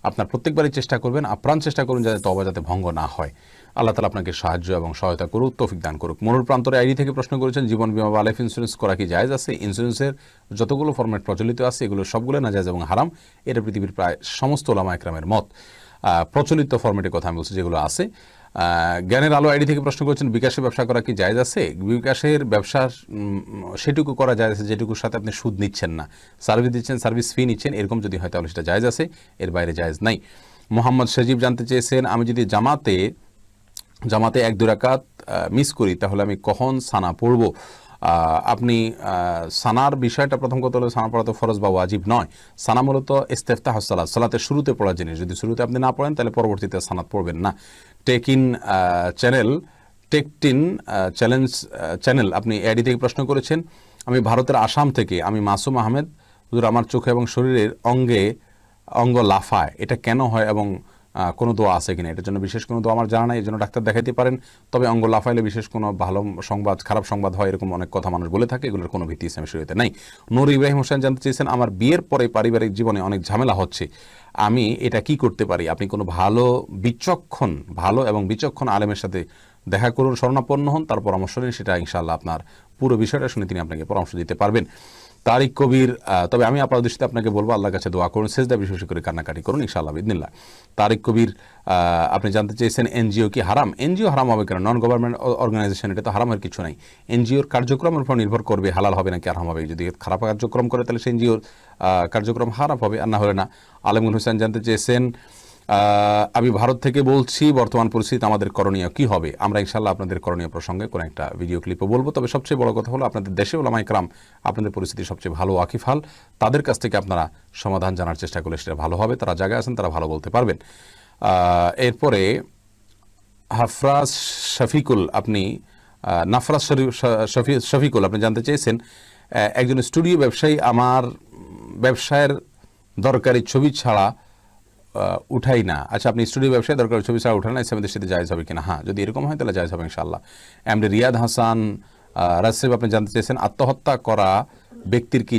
আপনার প্রত্যেকবারই চেষ্টা করবেন, আপ্রাণ চেষ্টা করুন যাতে তওবা যাতে ভঙ্গ না হয়। আল্লাহ তাআলা আপনাকে সাহায্য এবং সহায়তা করুক, তৌফিক দান করুক। মনুর প্রান্তরে আইডি থেকে প্রশ্ন করেছেন, জীবন বীমা বা লাইফ ইন্স্যুরেন্স করা কি জায়েজ আছে? ইন্স্যুরেন্সের যতগুলো ফরম্যাট প্রচলিত আছে এগুলো সবগুলো নাজায়েজ এবং হারাম, এটা পৃথিবীর প্রায় সমস্ত উলামা একরামের মত। প্রচলিত ফরম্যাটের কথা আমি বলছি যেগুলো আছে। জ্ঞানের আলো আইডি থেকে প্রশ্ন করেছেন, বিকাশে ব্যবসা করা কি জায়েজ আছে? বিকাশের ব্যবসা সেটুকু করা জায়েজ আছে যেটুকুর সাথে আপনি সুদ নিচ্ছেন না, সার্ভিস দিচ্ছেন, সার্ভিস ফি নিচ্ছেন, এরকম যদি হয় তাহলে সেটা জায়েজ আছে, এর বাইরে জায়েজ নাই। মোহাম্মদ সজীব জানতে চেয়েছেন, আমি যদি জামাতে 1-2 রাকাত মিস করি তাহলে আমি কখন সানা পড়ব? আপনি সানার বিষয়টা প্রথম কথা হলো, সানা পড়া তো ফরজ বা ওয়াজিব নয়। সানা মূলত ইস্তেফতাহ সালাত, সালাতের শুরুতে পড়া জিনিস। যদি শুরুতে আপনি না পড়েন তাহলে পরবর্তীতে সানাত পড়বেন না। টেকটিন চ্যালেঞ্জ চ্যানেল আপনি এআইডি থেকে প্রশ্ন করেছেন, আমি ভারতের আসাম থেকে, আমি মাসুম আহমেদ। হুজুর, আমার চোখে এবং শরীরের অঙ্গ লাফায়, এটা কেন হয় এবং কোনো দোয়া আছে কিনা? এটার জন্য বিশেষ কোনো দোয়া আমার জানা নাই, এই জন্য ডাক্তার দেখাইতে পারেন। তবে অঙ্গ লাফাইলে বিশেষ কোনো ভালো সংবাদ খারাপ সংবাদ হয় এরকম অনেক কথা মানুষ বলে থাকে, এগুলোর কোনো ভিত্তি ইসলামের শরীয়তে নাই। নূর ইব্রাহিম হোসেন জানতে চেয়েছেন, আমার বিয়ের পরে পারিবারিক জীবনে অনেক ঝামেলা হচ্ছে, আমি এটা কি করতে পারি? আপনি কোনো ভালো এবং বিচক্ষণ আলেমের সাথে দেখা করুন, শরণাপন্ন হন, তার পরামর্শ নিন, সেটা ইনশাআল্লাহ আপনার পুরো বিষয়টা শুনে তিনি আপনাকে পরামর্শ দিতে পারবেন। তারিক কবির, তবে আমি আপাতত দৃষ্টিতে আপনাকে বলবো আল্লাহর কাছে দোয়া করুন, সেজদা বিশেষ করে কান্নাকাটি করুন ইনশাআল্লাহ বিদিনিল্লাহ। তারিক কবির আপনি জানতে চেয়েছেন, এনজিও কি হারাম? এনজিও হারাম হবে কেন? নন গভর্নমেন্ট অর্গানাইজেশন, এটা তো হারামের কিছু নাই। এনজিওর কার্যক্রমের উপর নির্ভর করবে হালাল হবে নাকি হারাম হবে। যদি খারাপ কার্যক্রম করে তাহলে সে এনজিওর কার্যক্রম হারাম হবে, আর না হলে না। আলমগুল হোসেন জানতে চেয়েছেন, আমি ভারত থেকে বলছি, বর্তমান পরিস্থিতি আমাদের করণীয় কি হবে? আমরা ইনশাআল্লাহ আপনাদের করণীয় প্রসঙ্গে কোনো একটা ভিডিও ক্লিপও বলবো। তবে সবচেয়ে বড় কথা হলো, আপনাদের দেশে ওলামা ইকরাম আপনাদের পরিস্থিতি সবচেয়ে ভালো ওয়াকিফাল, তাদের কাছ থেকে আপনারা সমাধান জানার চেষ্টা করলে সেটা ভালো হবে। তারা জায়গায় আছেন, তারা ভালো বলতে পারবেন। এরপরে হাফরাজ শফিকুল আপনি শফিকুল আপনি জানতে চেয়েছেন, একজন স্টুডিও ব্যবসায়ী আমার ব্যবসায়ের দরকারি ছবি ছাড়া উঠাই না। আচ্ছা, আপনি স্টুডিও ব্যবসায় দরকার ছবি ছাড়া উঠান না, ইসলামের দৃষ্টিতে জায়েজ হবে কিনা? হ্যাঁ, যদি এরকম হয় তাহলে জায়েজ হবে ইনশাআল্লাহ। এমডি রিয়াদ হাসান রাসেব আপনি জানতে চেয়েছেন, আত্মহত্যা করা ব্যক্তির কি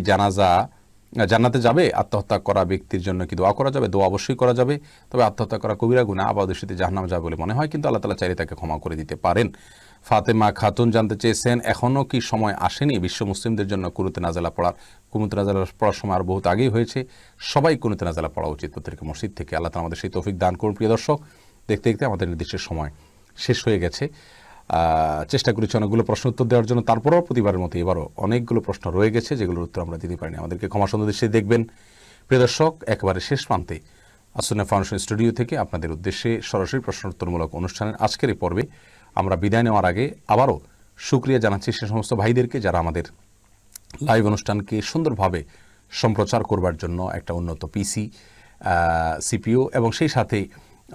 জান্নাতে যাবে? আত্মহত্যা করা ব্যক্তির জন্য কি দোয়া করা যাবে? দোয়া অবশ্যই করা যাবে, তবে আত্মহত্যা করা কবিরা গুনাহ, আপাতত দৃষ্টিতে জাহান্নামে যাবে বলে মনে হয়, কিন্তু আল্লাহ তাআলা চাইলে তাকে ক্ষমা করে দিতে পারেন। ফাতেমা খাতুন জানতে চেয়েছেন, এখনও কি সময় আসেনি বিশ্ব মুসলিমদের জন্য কুনুতে নাজালা পড়ার? কুনুতে নাজালা পড়ার সময় আর বহুত আগেই হয়েছে, সবাই কুনুতে নাজালা পড়া উচিত প্রত্যেক মসজিদ থেকে। আল্লাহ তাআলা আমাদের সেই তৌফিক দান করুন। প্রিয় দর্শক, দেখতে দেখতে আমাদের নির্দিষ্ট সময় শেষ হয়ে গেছে। চেষ্টা করেছি অনেকগুলো প্রশ্ন উত্তর দেওয়ার জন্য, তারপরেও প্রতিবারের মতো এবারও অনেকগুলো প্রশ্ন রয়ে গেছে যেগুলোর উত্তর আমরা দিতে পারিনি, আমাদেরকে ক্ষমা সুন্দর দৃষ্টিতে দেখবেন। প্রিয় দর্শক, একেবারে শেষ প্রান্তে আসুন্নাহ ফাউন্ডেশন স্টুডিও থেকে আপনাদের উদ্দেশ্যে সরাসরি প্রশ্নোত্তরমূলক অনুষ্ঠানের আজকের এই পর্বে আমরা বিদায় নেওয়ার আগে আবারও শুকরিয়া জানাচ্ছি সে সমস্ত ভাইদেরকে যারা আমাদের লাইভ অনুষ্ঠানকে সুন্দরভাবে সম্প্রচার করবার জন্য একটা উন্নত পিসি, সিপিইউ এবং সেই সাথে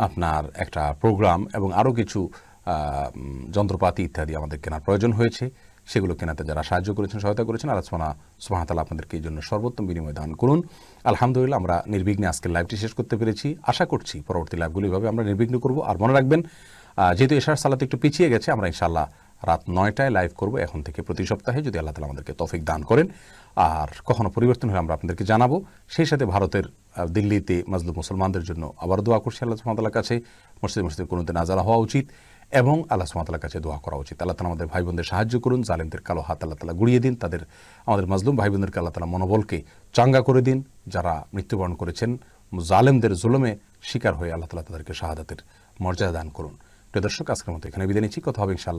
আপনার একটা প্রোগ্রাম এবং আরও কিছু যন্ত্রপাতি ইত্যাদি আমাদের কেনার প্রয়োজন হয়েছে, সেগুলো কেনাতে যারা সাহায্য করেছেন, সহায়তা করেছেন, আল্লাহ সুবহানাহু ওয়া তাআলা আপনাদেরকে এই জন্য সর্বোত্তম বিনিময় দান করুন। আলহামদুলিল্লাহ, আমরা নির্বিঘ্নে আজকের লাইভটি শেষ করতে পেরেছি। আশা করছি পরবর্তী লাইভগুলো এভাবে আমরা নির্বিঘ্ন করব। আর মনে রাখবেন, যেহেতু এশার সালাত একটু পিছিয়ে গেছে, আমরা ইনশাআল্লাহ রাত 9টায় লাইভ করব এখন থেকে প্রতি সপ্তাহে, যদি আল্লাহ তাআলা আমাদেরকে তৌফিক দান করেন। আর কখনো পরিবর্তন হলে আমরা আপনাদেরকে জানাবো। সেই সাথে ভারতের দিল্লিতে মাজলুম মুসলমানদের জন্য আবার দোয়া করছি আল্লাহ সুবহানাহু ওয়া তাআলার কাছে, মসজিদে কুনুতে নাজালা হওয়া উচিত এবং আল্লাহ সুবহানাহু ওয়া তাআলার কাছে দোয়া করা উচিত। আল্লাহ তাআলা আমাদের ভাই বোনদের সাহায্য করুন, জালেমদের কালো হাত আল্লাহ তাআলা গুড়িয়ে দিন, আমাদের মাজলুম ভাই বোনদেরকে আল্লাহ তাআলা মনোবলকে চাঙ্গা করে দিন। যারা মৃত্যুবরণ করেছেন জালেমদের জুলুমে শিকার হয়ে, আল্লাহ তাআলা তাদেরকে শাহাদাতের মর্যাদা দান করুন। প্রিয় দর্শক, আজকের মতো এখানে বিদায় নিচ্ছি। কথা হবে ইনশাআল্লাহ।